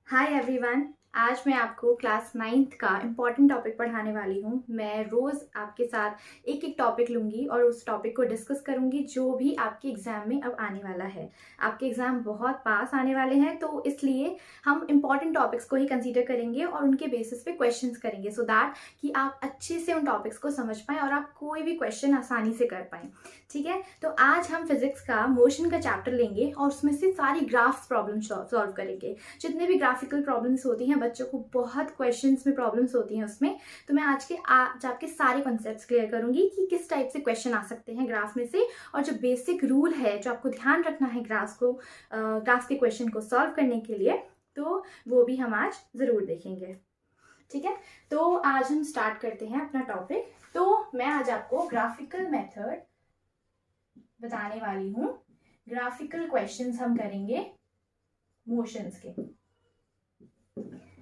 Hi everyone. आज मैं आपको क्लास 9th का इम्पॉर्टेंट टॉपिक पढ़ाने वाली हूँ। मैं रोज़ आपके साथ एक एक टॉपिक लूँगी और उस टॉपिक को डिस्कस करूँगी जो भी आपके एग्ज़ाम में अब आने वाला है। आपके एग्ज़ाम बहुत पास आने वाले हैं, तो इसलिए हम इम्पॉर्टेंट टॉपिक्स को ही कंसीडर करेंगे और उनके बेसिस पे क्वेश्चंस करेंगे सो दैट कि आप अच्छे से उन टॉपिक्स को समझ पाएँ और आप कोई भी क्वेश्चन आसानी से कर पाएँ। ठीक है, तो आज हम फिजिक्स का मोशन का चैप्टर लेंगे और उसमें से सारी ग्राफ्स प्रॉब्लम सॉल्व करेंगे। जितने भी ग्राफिकल प्रॉब्लम्स होती हैं, बच्चों को बहुत क्वेश्चंस में प्रॉब्लम्स होती हैं उसमें, तो मैं आज आपके सारे कॉन्सेप्ट्स क्लियर करूंगी कि किस टाइप से क्वेश्चन आ सकते हैं ग्राफ में से, और जो बेसिक रूल है जो आपको ध्यान रखना है ग्राफ के क्वेश्चन को सॉल्व करने के लिए, तो वो भी हम आज जरूर देखेंगे। ठीक है, तो आज हम स्टार्ट करते हैं अपना टॉपिक। तो मैं आज आपको ग्राफिकल मेथड बताने वाली हूँ। ग्राफिकल क्वेश्चंस हम करेंगे मोशंस के।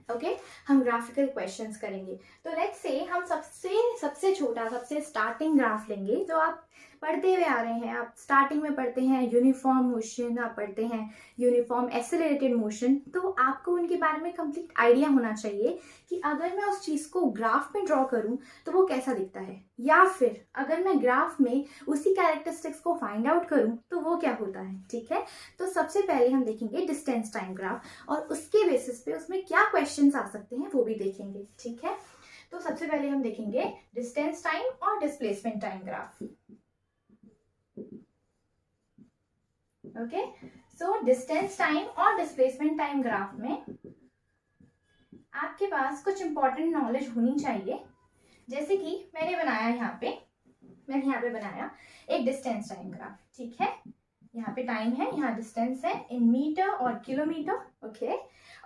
ओके, हम ग्राफिकल क्वेश्चंस करेंगे। तो लेट्स से हम सबसे छोटा, सबसे स्टार्टिंग ग्राफ लेंगे जो आप पढ़ते हुए आ रहे हैं। आप स्टार्टिंग में पढ़ते हैं यूनिफॉर्म मोशन, आप पढ़ते हैं यूनिफॉर्म एक्सेलरेटेड मोशन, तो आपको उनके बारे में कंप्लीट आइडिया होना चाहिए कि अगर मैं उस चीज़ को ग्राफ में ड्रॉ करूं तो वो कैसा दिखता है, या फिर अगर मैं ग्राफ में उसी कैरेक्टरिस्टिक्स को फाइंड आउट करूं तो वो क्या होता है। ठीक है, तो सबसे पहले हम देखेंगे डिस्टेंस टाइम ग्राफ और उसके बेसिस पे उसमें क्या क्वेश्चंस आ सकते हैं वो भी देखेंगे। ठीक है, तो सबसे पहले हम देखेंगे डिस्टेंस टाइम और displacement time graph. Okay, so distance time और डिस्प्लेसमेंट टाइम ग्राफ में आपके पास कुछ इंपॉर्टेंट नॉलेज होनी चाहिए। जैसे कि मैंने यहाँ पे बनाया एक डिस्टेंस टाइम ग्राफ। ठीक है, यहाँ पे टाइम है, यहाँ डिस्टेंस है इन मीटर और किलोमीटर। ओके,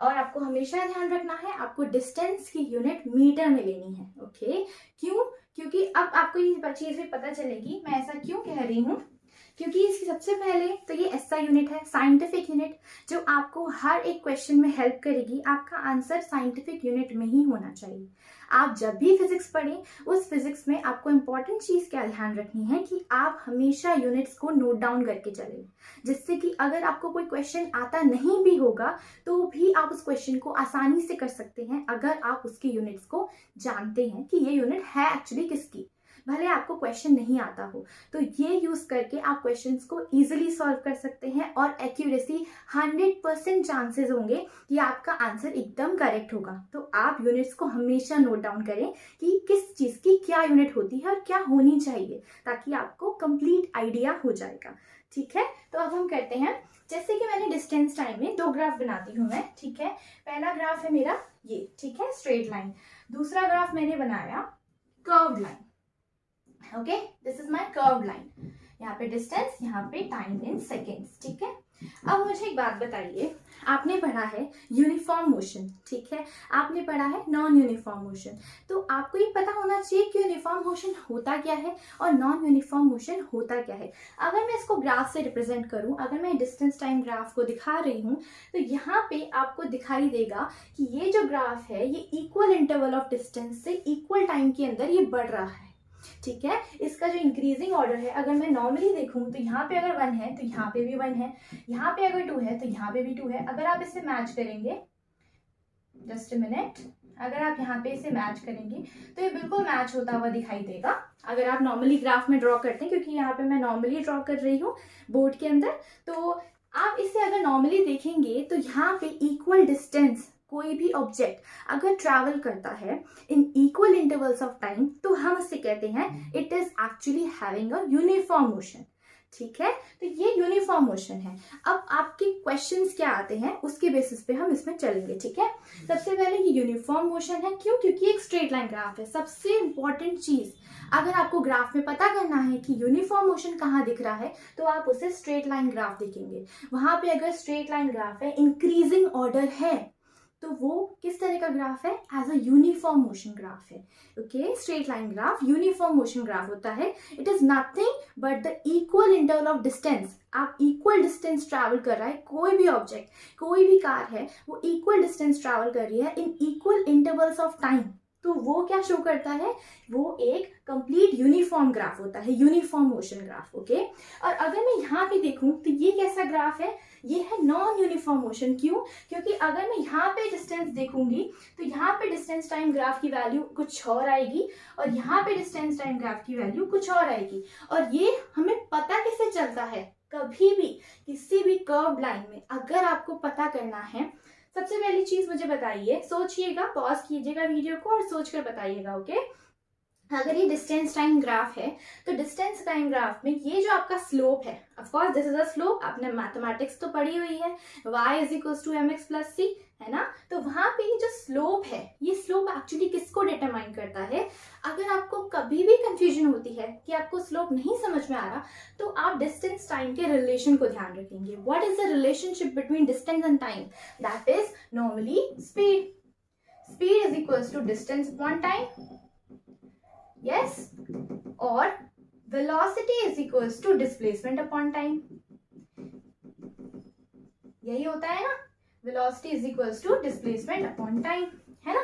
और आपको हमेशा ध्यान रखना है आपको डिस्टेंस की यूनिट मीटर में लेनी है। ओके, क्यों? क्योंकि अब आपको ये चीज भी पता चलेगी मैं ऐसा क्यों कह रही हूँ, क्योंकि इसकी सबसे पहले तो ये ऐसा यूनिट है, साइंटिफिक यूनिट, जो आपको हर एक क्वेश्चन में हेल्प करेगी। आपका आंसर साइंटिफिक यूनिट में ही होना चाहिए। आप जब भी फिजिक्स पढ़ें, उस फिजिक्स में आपको इंपॉर्टेंट चीज क्या ध्यान रखनी है कि आप हमेशा यूनिट्स को नोट डाउन करके चलें, जिससे कि अगर आपको कोई क्वेश्चन आता नहीं भी होगा तो भी आप उस क्वेश्चन को आसानी से कर सकते हैं अगर आप उसके यूनिट्स को जानते हैं कि ये यूनिट है एक्चुअली किसकी। भले आपको क्वेश्चन नहीं आता हो, तो ये यूज करके आप क्वेश्चंस को इजीली सॉल्व कर सकते हैं और एक्यूरेसी 100% चांसेस होंगे कि आपका आंसर एकदम करेक्ट होगा। तो आप यूनिट्स को हमेशा नोट डाउन करें कि किस चीज की क्या यूनिट होती है और क्या होनी चाहिए, ताकि आपको कंप्लीट आइडिया हो जाएगा। ठीक है, तो अब हम करते हैं, जैसे कि मैंने डिस्टेंस टाइम में दो ग्राफ बनाती हूँ मैं। ठीक है, पहला ग्राफ है मेरा ये, ठीक है, स्ट्रेट लाइन। दूसरा ग्राफ मैंने बनाया curved line. Okay, this is my curved line. यहाँ पे डिस्टेंस, यहाँ पे टाइम इन सेकेंड्स। ठीक है, अब मुझे एक बात बताइए, आपने पढ़ा है यूनिफॉर्म मोशन, ठीक है, आपने पढ़ा है नॉन यूनिफॉर्म मोशन, तो आपको ये पता होना चाहिए कि यूनिफॉर्म मोशन होता क्या है और नॉन यूनिफॉर्म मोशन होता क्या है। अगर मैं इसको ग्राफ से रिप्रेजेंट करूं, अगर मैं डिस्टेंस टाइम ग्राफ को दिखा रही हूं, तो यहाँ पे आपको दिखाई देगा कि ये जो ग्राफ है ये इक्वल इंटरवल ऑफ डिस्टेंस से इक्वल टाइम के अंदर ये बढ़ रहा है। ठीक है, इसका जो इंक्रीजिंग ऑर्डर है, अगर मैं नॉर्मली देखूं तो यहाँ पे अगर 1 है तो यहाँ पे भी 1 है, यहाँ पे अगर 2 है तो यहाँ पे भी 2 है। अगर आप इसे मैच करेंगे, जस्ट अ मिनट, अगर आप यहाँ पे इसे मैच करेंगे तो ये बिल्कुल मैच होता हुआ दिखाई देगा अगर आप नॉर्मली ग्राफ में ड्रॉ करते हैं, क्योंकि यहाँ पे मैं नॉर्मली ड्रॉ कर रही हूँ बोर्ड के अंदर। तो आप इसे अगर नॉर्मली देखेंगे तो यहाँ पे इक्वल डिस्टेंस कोई भी ऑब्जेक्ट अगर ट्रैवल करता है in equal intervals of time, तो हम उससे कहते हैं it is actually having a uniform motion. ठीक है, तो ये यूनिफॉर्म मोशन है। अब आपके क्वेश्चंस क्या आते हैं उसके बेसिस पे हम इसमें चलेंगे। ठीक है, सबसे पहले ये यूनिफॉर्म मोशन है, क्यों? क्योंकि एक स्ट्रेट लाइन ग्राफ है। सबसे इंपॉर्टेंट चीज, अगर आपको ग्राफ में पता करना है कि यूनिफॉर्म मोशन कहाँ दिख रहा है, तो आप उसे स्ट्रेट लाइन ग्राफ देखेंगे। वहां पे अगर स्ट्रेट लाइन ग्राफ है, इंक्रीजिंग ऑर्डर है, तो वो किस तरह का ग्राफ है? As a uniform motion graph है। Okay, straight line graph uniform motion graph होता है। It is nothing but the equal interval of distance. आप इक्वल डिस्टेंस ट्रैवल कर रहा है, कोई भी ऑब्जेक्ट, कोई भी कार है, वो इक्वल डिस्टेंस ट्रैवल कर रही है in equal intervals of time, तो वो क्या शो करता है? वो एक कंप्लीट यूनिफॉर्म ग्राफ होता है, यूनिफॉर्म मोशन ग्राफ। ओके, और अगर मैं यहाँ पे देखूं तो ये कैसा ग्राफ है? ये है नॉन यूनिफॉर्म मोशन। क्यों? क्योंकि अगर मैं यहाँ पे डिस्टेंस देखूंगी तो यहाँ पे डिस्टेंस टाइम ग्राफ की वैल्यू कुछ और आएगी और यहाँ पे डिस्टेंस टाइम ग्राफ की वैल्यू कुछ और आएगी। और ये हमें पता कैसे चलता है? कभी भी किसी भी कर्व लाइन में अगर आपको पता करना है, सबसे पहली चीज मुझे बताइए, सोचिएगा, पॉज कीजिएगा वीडियो को और सोचकर बताइएगा, ओके? अगर ये डिस्टेंस टाइम ग्राफ है तो डिस्टेंस टाइम ग्राफ में ये जो आपका स्लोप है, of course this is a slope, आपने मैथमेटिक्स तो पढ़ी हुई है, y is equals to mx plus c, है ना? तो वहां पे ये जो स्लोप है, ये स्लोप एक्चुअली किसको डिटरमाइन करता है? अगर आपको कभी भी कंफ्यूजन होती है कि आपको स्लोप नहीं समझ में आ रहा, तो आप डिस्टेंस टाइम के रिलेशन को ध्यान रखेंगे। What is the relationship between distance and time? That is normally speed is equals to distance upon time, yes, or velocity is equals to displacement upon time। यही होता है ना, velocity is equals to displacement upon time, है ना?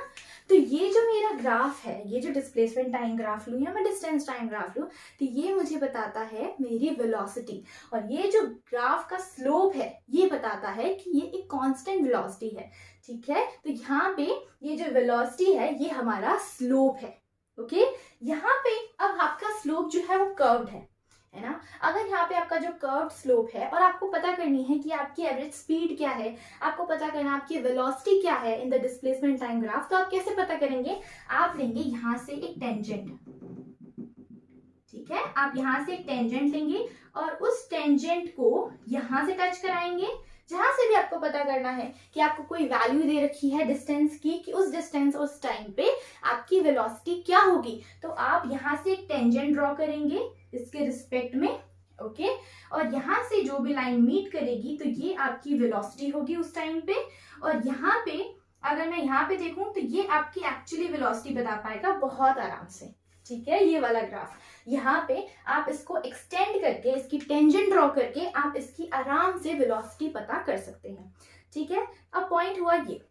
तो ये जो मेरा ग्राफ है, ये जो डिस्प्लेसमेंट टाइम ग्राफ लूँ या मैं डिस्टेंस टाइम ग्राफ लूँ, तो ये मुझे बताता है मेरी वेलोसिटी, और ये जो ग्राफ का स्लोप है ये बताता है कि ये एक कांस्टेंट वेलोसिटी है, ठीक है? तो यहाँ पे ये जो वेलोसिटी है ये हमारा स्लोप है, ओके? यहाँ पे अब आपका स्लोप जो है वो कर्व्ड है ना? अगर यहाँ पे आपका जो कर्व्ड स्लोप है और आपको पता करनी है कि आपकी एवरेज स्पीड क्या है, आपको पता करना है आपकी वेलोसिटी क्या है in the displacement time graph, तो आप कैसे पता करेंगे? आप लेंगे यहाँ से एक टेंजेंट, ठीक है? आप यहाँ से एक टेंजेंट लेंगे और उस टेंजेंट को यहाँ से टच कराएंगे, जहां से भी आपको पता करना है कि आपको कोई वैल्यू दे रखी है डिस्टेंस की, कि उस डिस्टेंस उस टाइम पे आपकी वेलोसिटी क्या होगी, तो आप यहाँ से एक टेंजेंट ड्रॉ करेंगे इसके रिस्पेक्ट में, ओके? और यहाँ से जो भी लाइन मीट करेगी तो ये आपकी वेलोसिटी होगी उस टाइम पे, और यहाँ पे अगर मैं यहाँ पे देखूं तो ये आपकी एक्चुअली वेलोसिटी बता पाएगा बहुत आराम से, ठीक है? ये वाला ग्राफ यहाँ पे आप इसको एक्सटेंड करके, इसकी टेंजेंट ड्रॉ करके आप इसकी आराम से वेलोसिटी पता कर सकते हैं, ठीक है? अब पॉइंट हुआ ये।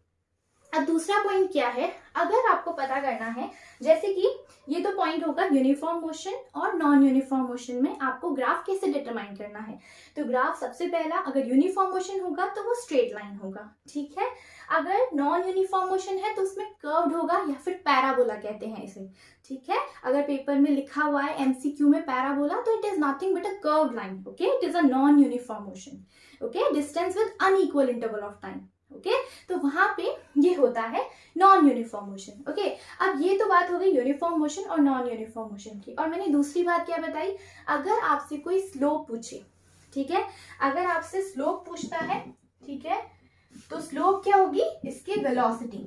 अब दूसरा पॉइंट क्या है? अगर आपको पता करना है, जैसे कि ये तो पॉइंट होगा यूनिफॉर्म मोशन और नॉन यूनिफॉर्म मोशन में आपको ग्राफ कैसे डिटरमाइन करना है। तो ग्राफ सबसे पहला, अगर यूनिफॉर्म मोशन होगा तो वो स्ट्रेट लाइन होगा, ठीक है? अगर नॉन यूनिफॉर्म मोशन है तो उसमें कर्व्ड होगा या फिर पैराबोला कहते हैं इसे, ठीक है? अगर पेपर में लिखा हुआ है एमसीक्यू में पैराबोला, तो it is nothing but a curved line, okay? It is a non uniform motion, okay? Distance with unequal interval of time, okay? तो वहां पे ये होता है नॉन यूनिफॉर्म मोशन, ओके? अब ये तो बात हो गई यूनिफॉर्म मोशन और नॉन यूनिफॉर्म मोशन की, और मैंने दूसरी बात क्या बताई? अगर आपसे कोई स्लोप पूछे, ठीक है? अगर आपसे स्लोप पूछता है, ठीक है, तो स्लोप क्या होगी? इसकी वेलोसिटी।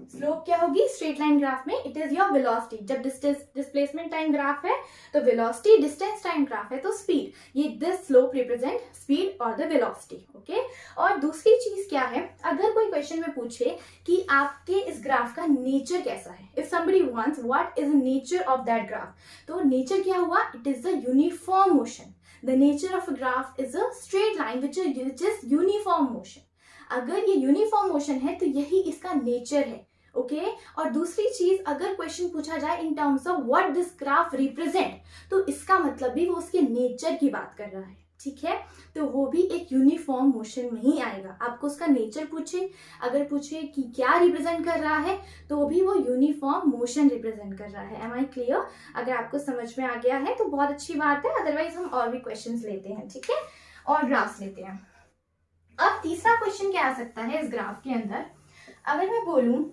स्लोप क्या होगी स्ट्रेट लाइन ग्राफ में? It is your velocity. जब डिस्प्लेसमेंट टाइम ग्राफ है तो वेलोसिटी, डिस्टेंस टाइम ग्राफ है तो स्पीड। ये दिस स्लोप रिप्रेजेंट स्पीड और द वेलोसिटी, ओके? और दूसरी चीज क्या है, अगर कोई क्वेश्चन में पूछे कि आपके इस ग्राफ का नेचर कैसा है, if somebody wants what is the nature of that graph, तो नेचर क्या हुआ? It is the uniform motion. The nature of a graph is a straight line which is uniform motion. अगर ये uniform motion है तो यही इसका nature है, ओके? और दूसरी चीज, अगर क्वेश्चन पूछा जाए in terms of what this graph represent, तो इसका मतलब भी वो उसके नेचर की बात कर रहा है, ठीक है? तो वो भी एक यूनिफॉर्म मोशन में ही आएगा। आपको उसका नेचर पूछे, अगर पूछे कि क्या रिप्रेजेंट कर रहा है, तो भी वो यूनिफॉर्म मोशन रिप्रेजेंट कर रहा है। Am I clear? अगर आपको समझ में आ गया है तो बहुत अच्छी बात है, अदरवाइज हम और भी क्वेश्चंस लेते हैं, ठीक है? और ग्राफ्स लेते हैं। अब तीसरा क्वेश्चन क्या आ सकता है इस ग्राफ के अंदर? अगर मैं बोलूं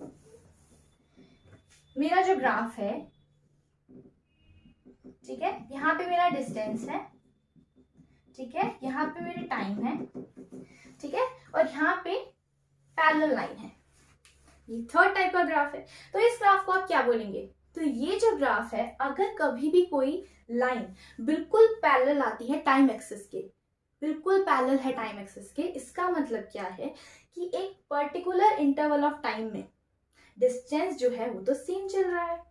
मेरा जो ग्राफ है, ठीक है, यहाँ पे मेरा डिस्टेंस है, ठीक है, यहाँ पे मेरे टाइम है, ठीक है, और यहाँ पे पैरेलल लाइन है। ये थर्ड टाइप का ग्राफ है। तो इस ग्राफ को आप क्या बोलेंगे? तो ये जो ग्राफ है, अगर कभी भी कोई लाइन बिल्कुल पैरेलल आती है टाइम एक्सिस के, बिल्कुल पैरेलल है टाइम एक्सिस के, इसका मतलब क्या है कि एक पर्टिकुलर इंटरवल ऑफ टाइम में डिस्टेंस जो है वो तो सेम चल रहा है।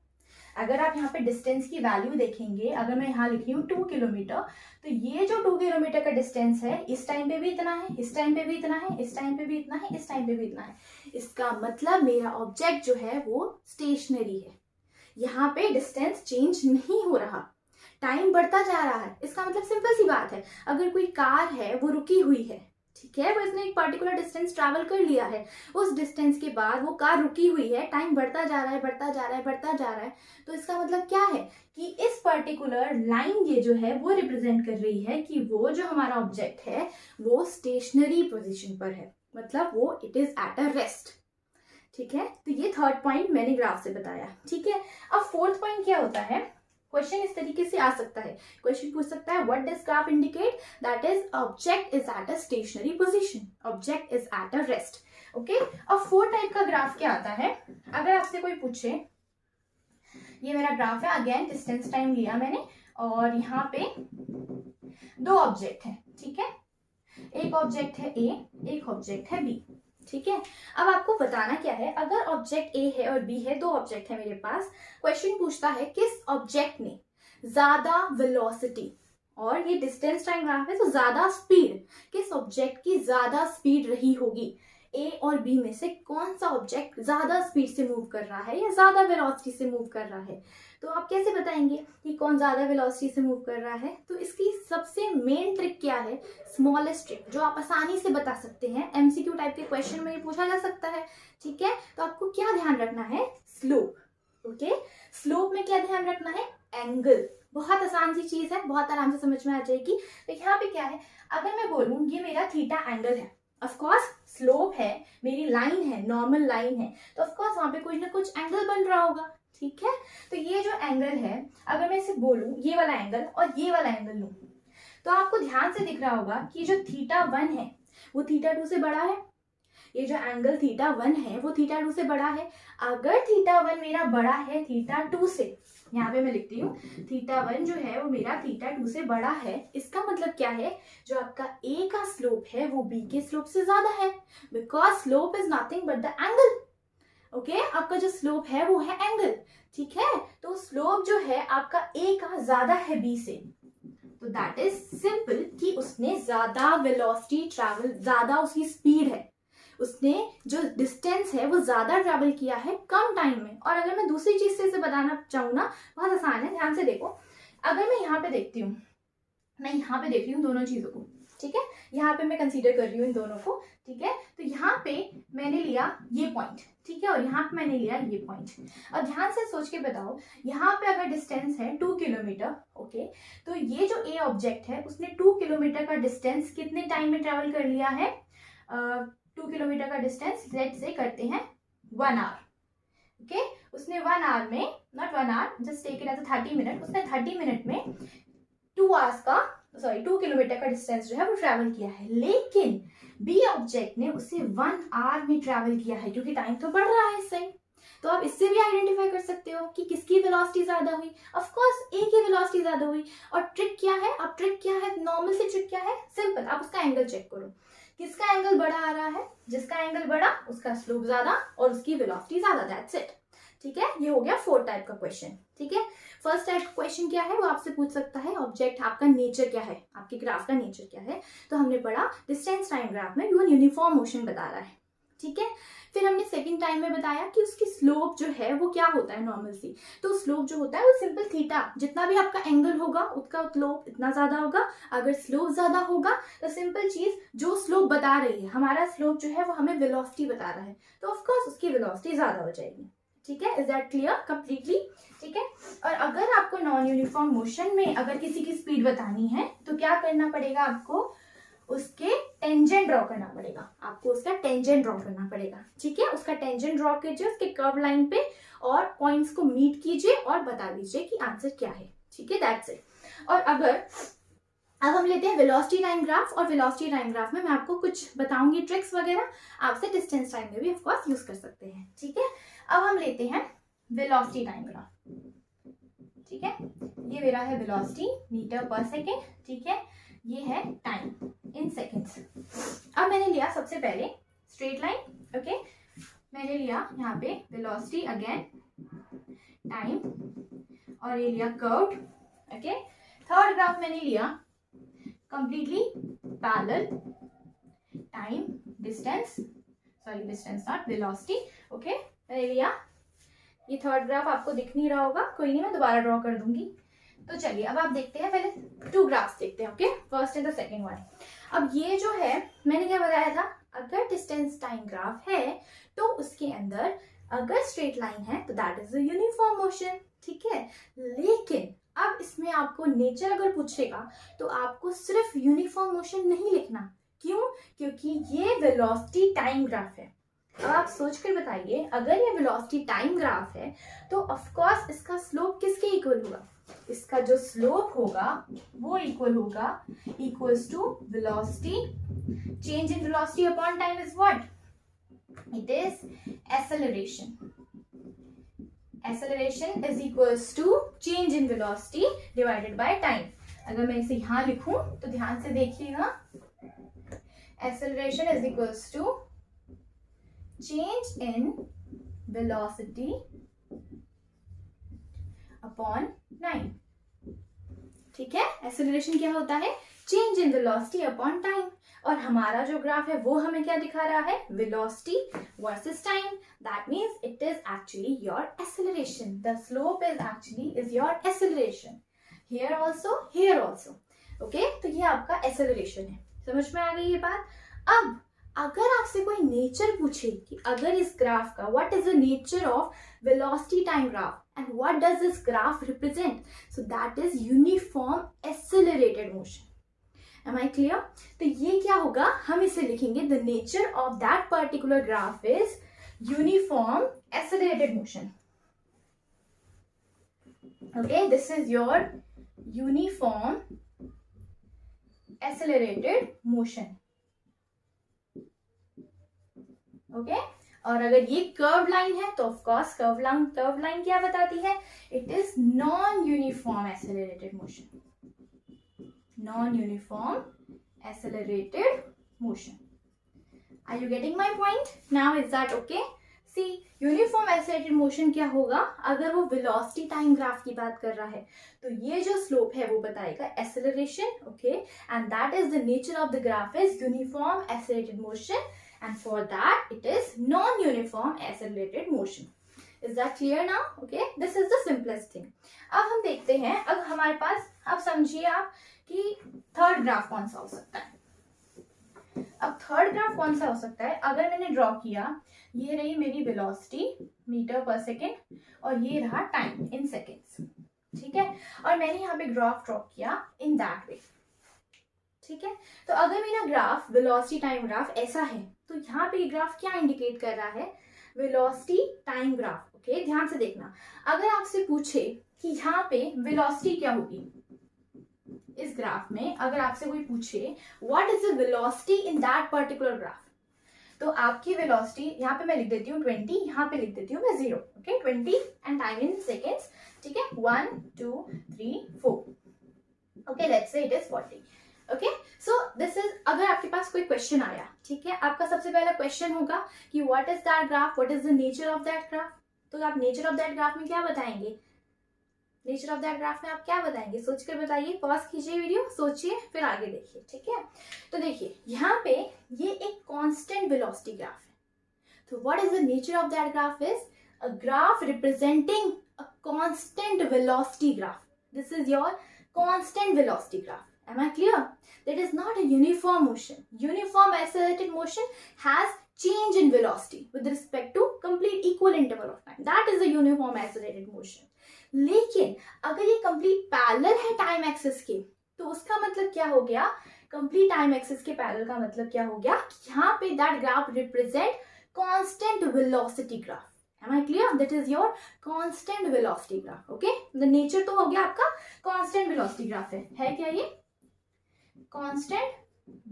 अगर आप यहाँ पे डिस्टेंस की वैल्यू देखेंगे, अगर मैं यहाँ लिख रही हूँ 2 किलोमीटर, तो ये जो 2 किलोमीटर का डिस्टेंस है, इस टाइम पे भी इतना है, इस टाइम पे भी इतना है, इस टाइम पे भी इतना है, इस टाइम पे भी इतना है। इसका मतलब मेरा ऑब्जेक्ट जो है वो स्टेशनरी है, यहाँ पे डिस्टेंस चेंज नहीं हो रहा, टाइम बढ़ता जा रहा है, इसका मतलब सिंपल सी बात है, अगर कोई कार है वो रुकी हुई है, ठीक है, वो इसने एक पर्टिकुलर डिस्टेंस ट्रैवल कर लिया है, उस डिस्टेंस के बाद वो कार रुकी हुई है, टाइम बढ़ता जा रहा है, बढ़ता जा रहा है, बढ़ता जा रहा है, तो इसका मतलब क्या है कि इस पर्टिकुलर लाइन ये जो है वो रिप्रेजेंट कर रही है कि वो जो हमारा ऑब्जेक्ट है वो स्टेशनरी पोजीशन पर है, मतलब वो it is at a rest. ठीक है, तो ये थर्ड पॉइंट मैंने ग्राफ से बताया। ठीक है, अब फोर्थ पॉइंट क्या होता है, क्वेश्चन इस तरीके से आ सकता है, क्वेश्चन पूछ सकता है what does graph indicate, that is object is at a stationary position, object is at a rest. Okay, अब फोर टाइप का ग्राफ क्या आता है, अगर आपसे कोई पूछे, ये मेरा ग्राफ है, अगेन डिस्टेंस टाइम लिया मैंने, और यहाँ पे दो ऑब्जेक्ट है, ठीक है, एक ऑब्जेक्ट है ए, एक ऑब्जेक्ट है बी। ठीक है, अब आपको बताना क्या है, अगर ऑब्जेक्ट ए है और बी है, दो ऑब्जेक्ट है मेरे पास, क्वेश्चन पूछता है किस ऑब्जेक्ट ने ज्यादा वेलोसिटी, और ये डिस्टेंस टाइम ग्राफ है तो ज्यादा स्पीड, किस ऑब्जेक्ट की ज्यादा स्पीड रही होगी, ए और बी में से कौन सा ऑब्जेक्ट ज्यादा स्पीड से मूव कर रहा है या ज्यादा वेलोसिटी से मूव कर रहा है। तो आप कैसे बताएंगे कि कौन ज्यादा वेलोसिटी से मूव कर रहा है, तो इसकी सबसे मेन ट्रिक क्या है, स्मॉलेस्ट ट्रिक, जो आप आसानी से बता सकते हैं, एमसीक्यू टाइप के क्वेश्चन में पूछा जा सकता है। ठीक है, तो आपको क्या ध्यान रखना है, स्लोप। ओके, स्लोप में क्या ध्यान रखना है, एंगल, बहुत आसान सी चीज है, बहुत आराम से समझ में आ जाएगी। तो यहाँ पे क्या है, अगर मैं बोलूँ ये मेरा थीटा एंगल है, ऑफ कोर्स स्लोप है, मेरी लाइन है, नॉर्मल लाइन है, तो ऑफ कोर्स वहां पे कुछ ना कुछ एंगल बन रहा होगा। ठीक है, तो ये जो एंगल है, अगर मैं इसे बोलूं ये वाला एंगल और ये वाला एंगल लूं, तो आपको ध्यान से दिख रहा होगा कि जो थीटा 1 है वो थीटा 2 से बड़ा है, ये जो एंगल थीटा 1 है वो थीटा 2 से बड़ा है। अगर थीटा 1 मेरा बड़ा है थीटा 2 से, यहाँ पे मैं लिखती हूँ थीटा 1 जो है वो मेरा थीटा 2 से बड़ा है, इसका मतलब क्या है, जो आपका ए का स्लोप है वो बी के स्लोप से ज्यादा है, because slope is nothing but the angle. Okay, आपका जो स्लोप है वो है एंगल। ठीक है, तो स्लोप जो है आपका ए का ज्यादा है बी से, तो दैट इज सिंपल कि उसने ज्यादा वेलोसिटी ट्रैवल, ज्यादा उसकी स्पीड है, उसने जो डिस्टेंस है वो ज्यादा ट्रैवल किया है कम टाइम में। और अगर मैं दूसरी चीज से इसे बताना चाहूँ ना, बहुत आसान है, ध्यान से देखो, अगर मैं यहाँ पे देखती हूँ, मैं यहाँ पे देख रही हूँ दोनों चीजों को, ठीक है, यहाँ पे मैं कंसीडर कर रही हूँ इन दोनों को। ठीक है, तो यहाँ पे मैंने लिया ये पॉइंट, ठीक है, और यहाँ पे मैंने लिया ये पॉइंट। और ध्यान से सोच के बताओ, यहाँ पे अगर डिस्टेंस है 2 किलोमीटर, ओके, तो ये जो ए ऑब्जेक्ट है उसने 2 किलोमीटर का डिस्टेंस कितने टाइम में ट्रेवल कर लिया है, 2 किलोमीटर का डिस्टेंस लेट से करते हैं 1 आवर। ओके, उसने 1 आवर में, not 1 hour, just take it as 30 minute, उसने 30 मिनट में 2 किलोमीटर का डिस्टेंस जो है वो ट्रैवल किया है। लेकिन बी ऑब्जेक्ट ने उसे 1 आवर में ट्रैवल किया है, क्योंकि टाइम तो बढ़ रहा है इससे। तो आप इससे भी आइडेंटिफाई कर सकते हो कि किसकी वेलोसिटी ज्यादा हुई, ऑफ कोर्स ए की वेलोसिटी ज्यादा हुई। और ट्रिक क्या है, अब ट्रिक क्या है, नॉर्मल सी ट्रिक क्या है, सिंपल, आप उसका एंगल चेक करो, किसका एंगल बड़ा आ रहा है, जिसका एंगल बड़ा उसका स्लोप ज्यादा और उसकी वेलोसिटी ज्यादा, दैट्स इट। ठीक है, ये हो गया 4 टाइप का क्वेश्चन। ठीक है, फर्स्ट टाइप का क्वेश्चन क्या है, वो आपसे पूछ सकता है ऑब्जेक्ट आपका नेचर क्या है, आपके ग्राफ का नेचर क्या है। तो हमने पढ़ा डिस्टेंस टाइम ग्राफ में वो यूनिफॉर्म मोशन बता रहा है। ठीक है, फिर हमने सेकंड टाइम में बताया कि उसकी स्लोप जो है वो क्या होता है, नॉर्मल सी, तो स्लोप जो होता है वो सिंपल थीटा, जितना भी आपका एंगल होगा उसका स्लोप इतना ज्यादा होगा। अगर स्लोप ज्यादा होगा तो सिंपल चीज, जो स्लोप बता रही है, हमारा स्लोप जो है वो हमें वेलोसिटी बता रहा है, तो ऑफकोर्स उसकी वेलोसिटी ज्यादा हो जाएगी। ठीक है, इज दैट क्लियर कंप्लीटली। ठीक है, और अगर आपको नॉन यूनिफॉर्म मोशन में अगर किसी की स्पीड बतानी है तो क्या करना पड़ेगा, आपको उसके टेंजेंट ड्रॉ करना पड़ेगा, आपको उसका टेंजेंट ड्रॉ करना पड़ेगा। ठीक है, उसका टेंजेंट ड्रॉ कीजिए उसके कर्व लाइन पे और पॉइंट्स को मीट कीजिए और बता दीजिए कि आंसर क्या है। ठीक है, दैट्स इट। और अगर अब हम लेते हैं वेलोसिटी टाइम ग्राफ, और वेलोसिटी टाइम ग्राफ में मैं आपको कुछ बताऊंगी ट्रिक्स वगैरह, आपसे डिस्टेंस टाइम में भी ऑफ कोर्स यूज कर सकते हैं। ठीक है, अब हम लेते हैं वेलोसिटी टाइम ग्राफ। ठीक है, ये मेरा है वेलोसिटी मीटर पर सेकेंड। ठीक है, ये है टाइम इन सेकेंड्स। अब मैंने लिया सबसे पहले स्ट्रेट लाइन। ओके, मैंने लिया यहाँ पे वेलोसिटी, अगेन टाइम, और ये लिया कर्व। ओके, थर्ड ग्राफ मैंने लिया completely parallel, time, distance, sorry distance not velocity. Okay, मैंने लिया, ये थर्ड ग्राफ आपको दिख नहीं रहा होगा, कोई नहीं, मैं दोबारा ड्रॉ कर दूंगी। तो चलिए अब आप देखते हैं, पहले टू ग्राफ्स देखते हैं, okay, first and the second one. अब ये जो है मैंने क्या बताया था, अगर डिस्टेंस टाइम ग्राफ है तो उसके अंदर अगर स्ट्रेट लाइन है तो that is a uniform motion, ठीक है। लेकिन अब इसमें आपको नेचर अगर पूछेगा तो आपको सिर्फ यूनिफॉर्म मोशन नहीं लिखना। क्यों? क्योंकि ये वेलोसिटी टाइम ग्राफ है। अब आप सोचकर बताइए, अगर ये वेलोसिटी टाइम ग्राफ है तो ऑफ कोर्स इसका स्लोप किसके इक्वल होगा? इसका जो स्लोप होगा वो इक्वल होगा equals to velocity, change in velocity upon time is what? It is acceleration. Acceleration is equals to change in velocity divided by time. अगर मैं इसे यहां लिखूं तो ध्यान से देखिएगा, acceleration is equals to change in velocity upon time, ठीक है। एक्सेलरेशन क्या होता है? Change in velocity upon time. और हमारा जो ग्राफ है वो हमें क्या दिखा रहा है? Velocity versus time. That means it is actually your acceleration. The slope is your acceleration, here also, okay. तो ये आपका एक्सेलरेशन है। समझ में आ गई ये बात? अब अगर आपसे कोई नेचर पूछे कि अगर इस ग्राफ का what is the nature of velocity time graph and what does this graph represent, so that is uniform accelerated motion. Am I clear? तो ये क्या होगा, हम इसे लिखेंगे the nature of that particular graph is uniform accelerated motion. Okay, this is your uniform accelerated motion, okay. और अगर ये कर्व लाइन है तो ऑफ कोर्स कर्व लाइन क्या बताती है? It is non uniform accelerated motion, non uniform accelerated motion. Are you getting my point? Now is that okay? See, uniform accelerated motion क्या होगा? अगर वो वेलोसिटी टाइम ग्राफ की बात कर रहा है तो ये जो स्लोप है वो बताएगा acceleration, okay, and that is the nature of the graph is uniform accelerated motion, and for that it is non uniform accelerated motion. Is that clear now? Okay, this is the simplest thing. अब हम देखते हैं, अब हमारे पास, अब समझिए आप कि थर्ड ग्राफ कौन सा हो सकता है। अब थर्ड ग्राफ कौन सा हो सकता है? अगर मैंने ड्रॉ किया, ये रही मेरी वेलोसिटी मीटर पर सेकेंड और ये रहा टाइम इन सेकेंड्स, ठीक है, और मैंने यहाँ पे ग्राफ ड्रॉ किया इन दैट वे, ठीक है। तो अगर मेरा ग्राफ वेलोसिटी टाइम ग्राफ ऐसा है तो यहाँ पे ग्राफ क्या इंडिकेट कर रहा है? Velocity time graph, okay. ध्यान से देखना, अगर आपसे पूछे कि यहाँ पे वेलोसिटी क्या होगी इस ग्राफ में, अगर आपसे कोई पूछे what is the velocity in that particular graph, तो आपकी वेलोसिटी यहाँ पे मैं लिख देती हूँ 20, यहाँ पे लिख देती हूँ मैं 0, okay, 20 and time in seconds, ठीक है, 1 2 3 4, okay, let's say it is 40, okay. So this is, अगर आपके पास कोई क्वेश्चन आया, ठीक है, आपका सबसे पहला क्वेश्चन होगा कि what is that graph, what is the nature of that graph. तो आप नेचर ऑफ दैट ग्राफ में क्या बताएंगे? नेचर ऑफ दैट ग्राफ में आप क्या बताएंगे? सोचकर बताइए, पॉज कीजिए वीडियो, सोचिए, फिर आगे देखिए, ठीक है। तो देखिए यहाँ पे ये एक कांस्टेंट वेलोसिटी ग्राफ है, तो what is the nature of that graph is a graph representing a constant velocity graph. This is your constant velocity graph. Am I clear? That is not a uniform motion. Uniform accelerated motion has change in velocity with respect to complete equal interval of time. That is a uniform accelerated motion. लेकिन अगर ये complete parallel है time axis के, तो उसका मतलब क्या हो गया? complete time axis के parallel का मतलब क्या हो गया? यहाँ पे that graph represent constant velocity graph. Am I clear? That is your constant velocity graph. Okay? The nature तो हो गया आपका constant velocity graph है क्या ये? Constant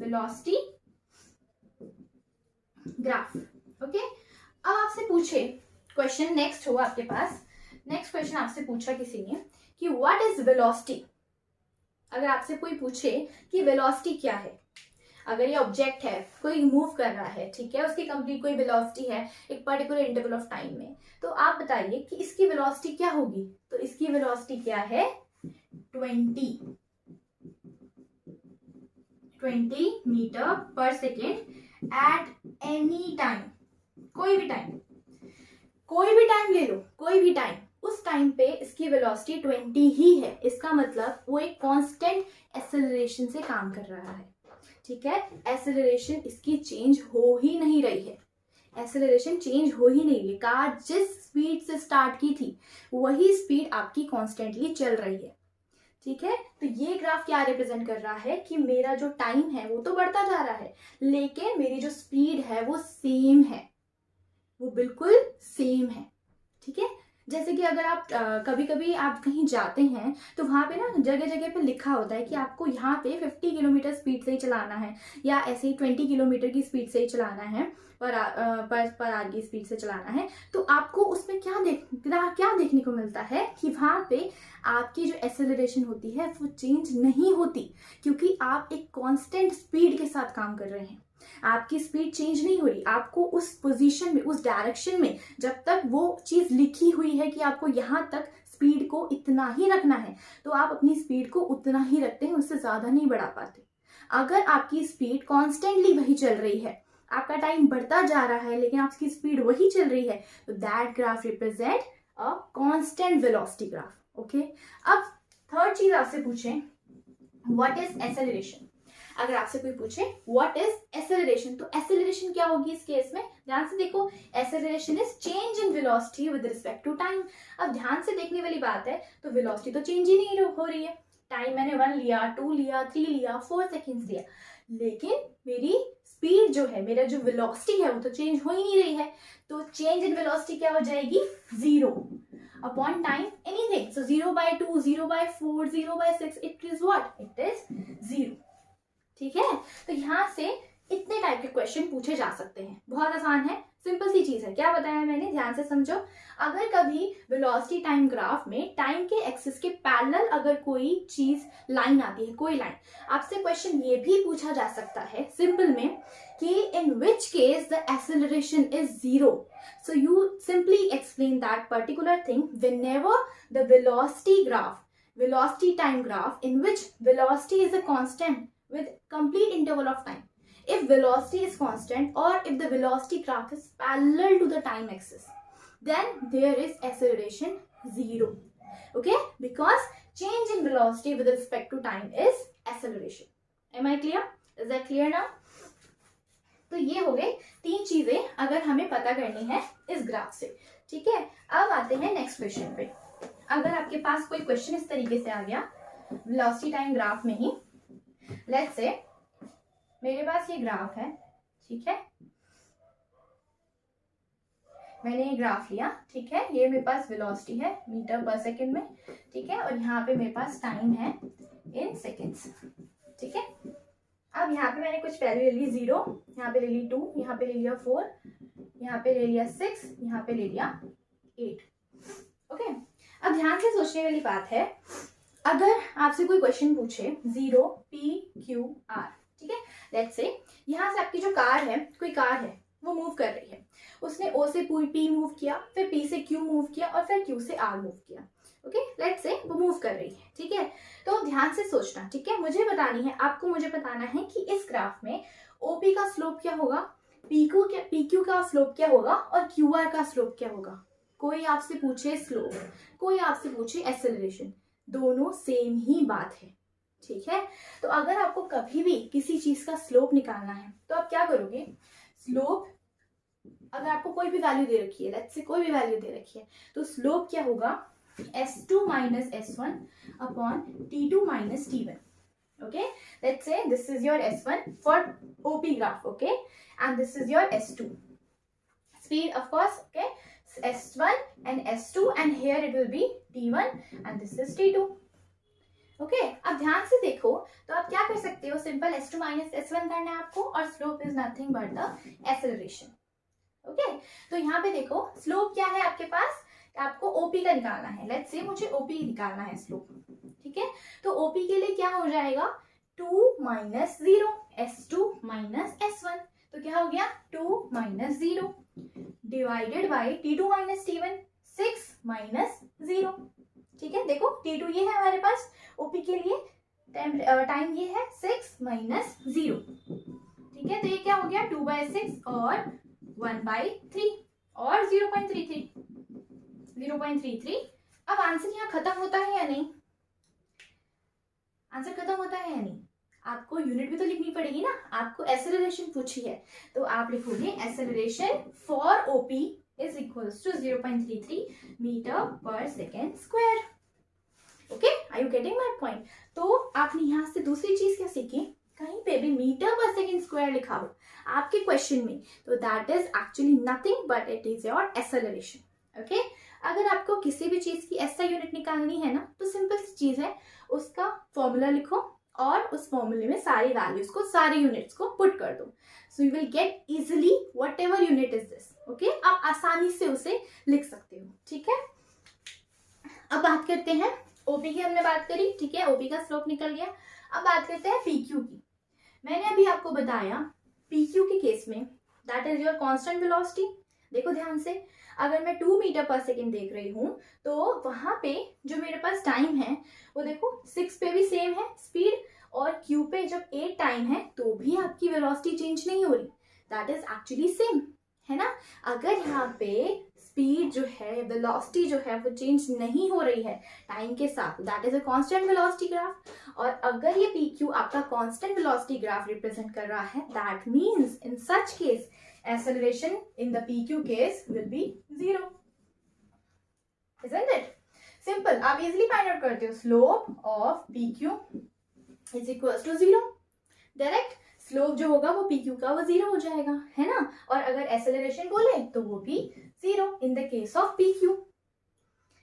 velocity graph, okay. अब आपसे पूछे क्वेश्चन, नेक्स्ट हो आपके पास, नेक्स्ट क्वेश्चन आपसे पूछा किसी ने कि व्हाट इज वेलोसिटी। अगर आपसे कोई पूछे कि वेलोसिटी क्या है, अगर ये ऑब्जेक्ट है, कोई मूव कर रहा है, ठीक है, उसकी कंप्लीट कोई वेलोसिटी है एक पर्टिकुलर इंटरवल ऑफ टाइम में, तो आप बताइए कि इसकी वेलोसिटी क्या होगी। तो इसकी वेलोसिटी क्या है? 20 metre per second at any time, कोई भी टाइम ले लो, कोई भी टाइम, उस टाइम पे इसकी वेलोसिटी 20 ही है, इसका मतलब वो एक कांस्टेंट एक्सेलरेशन से काम कर रहा है, ठीक है। एक्सेलरेशन इसकी चेंज हो ही नहीं रही है, एक्सेलरेशन चेंज हो ही नहीं है। कार जिस स्पीड से स्टार्ट की थी वही स्पीड आपकी कॉन्स्टेंटली चल रही है, ठीक है। तो ये ग्राफ क्या रिप्रेजेंट कर रहा है कि मेरा जो टाइम है वो तो बढ़ता जा रहा है, लेकिन मेरी जो स्पीड है वो सेम है, वो बिल्कुल सेम है, ठीक है। जैसे कि अगर आप कभी कभी आप कहीं जाते हैं तो वहाँ पे ना जगह जगह पे लिखा होता है कि आपको यहाँ पे 50 किलोमीटर स्पीड से ही चलाना है, या ऐसे ही 20 किलोमीटर की स्पीड से ही चलाना है, पर आवर की स्पीड से चलाना है। तो आपको उसमें क्या देखने को मिलता है कि वहाँ पे आपकी जो एक्सेलरेशन होती है वो चेंज नहीं होती, क्योंकि आप एक कांस्टेंट स्पीड के साथ काम कर रहे हैं, आपकी स्पीड चेंज नहीं हो रही। आपको उस पोजीशन में, उस डायरेक्शन में, जब तक वो चीज लिखी हुई है कि आपको यहाँ तक स्पीड को इतना ही रखना है, तो आप अपनी स्पीड को उतना ही रखते हैं, उससे ज्यादा नहीं बढ़ा पाते। अगर आपकी स्पीड कॉन्स्टेंटली वही चल रही है, आपका टाइम बढ़ता जा रहा है लेकिन आपकी स्पीड वही चल रही है, तो that graph represent a constant velocity graph. Okay, अब थर्ड चीज आपसे पूछें व्हाट इज एक्सेलरेशन। अगर आपसे कोई पूछे व्हाट इज एक्सेलरेशन, तो एक्सेलरेशन क्या होगी इस केस में, ध्यान से देखो। Acceleration is change in velocity with respect to time. अब ध्यान से देखने वाली बात है, तो वेलोसिटी तो चेंज ही नहीं हो रही है। टाइम मैंने 1 लिया, 2 लिया, 3 लिया, 4 सेकेंड्स लिया, लेकिन मेरी स्पीड जो है, मेरा जो वेलोसिटी है वो तो चेंज हो ही नहीं रही है। तो चेंज इन वेलोसिटी क्या हो जाएगी, 0 upon time anything. So 0/2, 0/4, 0/6, it is what, it is 0, ठीक है। तो यहाँ से इतने टाइप के क्वेश्चन पूछे जा सकते हैं, बहुत आसान है, सिंपल सी चीज है। क्या बताया मैंने, ध्यान से समझो। अगर कभी वेलोसिटी टाइम ग्राफ में टाइम के एक्सिस के पैरेलल अगर कोई चीज लाइन आती है, कोई लाइन, आपसे क्वेश्चन ये भी पूछा जा सकता है सिंपल में कि in which case the acceleration is 0। So you simply explain that particular thing whenever the velocity time graph in which velocity is a constant with complete interval of time. If velocity is constant or if the velocity graph is parallel to the time axis, then there is acceleration 0. Okay, because change in velocity with respect to time is acceleration. Am I clear? Is that clear now? तो ये हो गए 3 चीजें अगर हमें पता करनी है इस ग्राफ से, ठीक है। अब आते हैं नेक्स्ट क्वेश्चन पे। अगर आपके पास कोई क्वेश्चन इस तरीके से आ गया वेलोसिटी टाइम ग्राफ में ही, लेट्स से मेरे पास ये ग्राफ है, ठीक है, मैंने ये ग्राफ लिया, ठीक है, ये मेरे पास वेलोसिटी है मीटर पर सेकंड में, ठीक है, और यहाँ पे मेरे पास टाइम है इन सेकेंड्स, ठीक है। अब यहाँ पे मैंने कुछ वैल्यू ले ली 0, यहाँ पे ले ली 2, यहाँ पे ले लिया 4, यहाँ पे ले लिया 6, यहाँ पे ले लिया 8। ओके, अब ध्यान से सोचने वाली बात है, अगर आपसे कोई क्वेश्चन पूछे 0 P Q R, ठीक है, लेट्स से यहाँ से आपकी जो कार है, कोई कार है वो मूव कर रही है, उसने O से P मूव किया, फिर P से Q मूव किया और फिर Q से R मूव किया। ओके, लेट्स से वो मूव कर रही है, ठीक है। तो ध्यान से सोचना, ठीक है, मुझे बतानी है, आपको मुझे बताना है कि इस ग्राफ में OP का स्लोप क्या होगा, PQ का स्लोप क्या होगा और QR का स्लोप क्या होगा। कोई आपसे पूछे स्लोप, कोई आपसे पूछे एक्सेलरेशन, दोनों सेम ही बात है, ठीक है। तो अगर आपको कभी भी किसी चीज का स्लोप निकालना है तो आप क्या करोगे, स्लोप अगर आपको कोई भी वैल्यू दे रखी है, लेट्स से कोई भी वैल्यू दे रखी है, तो स्लोप क्या होगा, S2 minus S1 upon T2 minus T1. Okay, let's say this is your S1 for OP graph, okay, and this is your S2 speed, of course, okay, S1 and S2, and here it will be T1 and this is T2. Okay, अब ध्यान से देखो, तो आप क्या कर सकते हो, सिंपल S2 माइनस S1 करना है आपको, और slope is nothing but the acceleration. Okay, तो यहाँ पे देखो स्लोप क्या है आपके पास, आपको OP का निकालना है, लेट्स से मुझे OP निकालना है स्लोप, ठीक है। तो OP के लिए क्या हो जाएगा, 2 माइनस 0, S2 माइनस S1, तो क्या हो गया 2 minus 0 divided by T2 minus T1, 6 minus 0, ठीक है। देखो T2 ये है हमारे पास, OP के लिए टाइम ये है 6 माइनस 0, ठीक है। तो ये क्या हो गया 2/6 और 1/3 और 0.33, 0.33। अब आंसर यहाँ खत्म होता है या नहीं, आंसर खत्म होता है या नहीं, आपको यूनिट भी तो लिखनी पड़ेगी ना, आपको एक्सेलरेशन पूछी है तो आप लिखोगे acceleration for OP is equals to 0.33 metre per second square. Okay, are you getting my point? तो आपने यहाँ से दूसरी चीज क्या सीखी, कहीं पे भी मीटर पर सेकेंड स्क्वायर लिखा हो आपके क्वेश्चन में तो that is actually nothing but it is your acceleration. Okay, अगर आपको किसी भी चीज की ऐसा यूनिट निकालनी है ना तो सिंपल सी चीज है, उसका फॉर्मूला लिखो और उस फॉर्मूले में सारी वैल्यूज को, सारे यूनिट्स को पुट कर दो, so you will get easily what ever unit is this. Okay, आप आसानी से उसे लिख सकते हो। ठीक है, अब बात करते हैं ओपी की, हमने बात करी, ठीक है, ओपी का स्लोप निकल गया। अब बात करते हैं पीक्यू की। मैंने अभी आपको बताया पीक्यू के केस में that is your constant velocity. देखो ध्यान से, अगर मैं 2 मीटर पर सेकेंड देख रही हूँ तो वहां पे जो मेरे पास टाइम है वो देखो 6 पे भी सेम है स्पीड, और क्यू पे जब 8 टाइम है तो भी आपकी वेलोसिटी चेंज नहीं हो रही, दैट इज एक्चुअली सेम, है ना। अगर यहाँ पे स्पीड जो है, वेलोसिटी जो है वो चेंज नहीं हो रही है टाइम के साथ, that is a constant velocity graph. और अगर ये पी क्यू आपका कांस्टेंट वेलोसिटी ग्राफ रिप्रेजेंट कर रहा है, that means in such case acceleration in the PQ case will be 0, isn't it? Simple, आप easily find out करते हो, slope of PQ is equals to 0, direct slope जो होगा वो PQ का वो 0 हो जाएगा, है ना। और अगर एक्सेलरेशन बोले तो वो भी 0 in the case of PQ।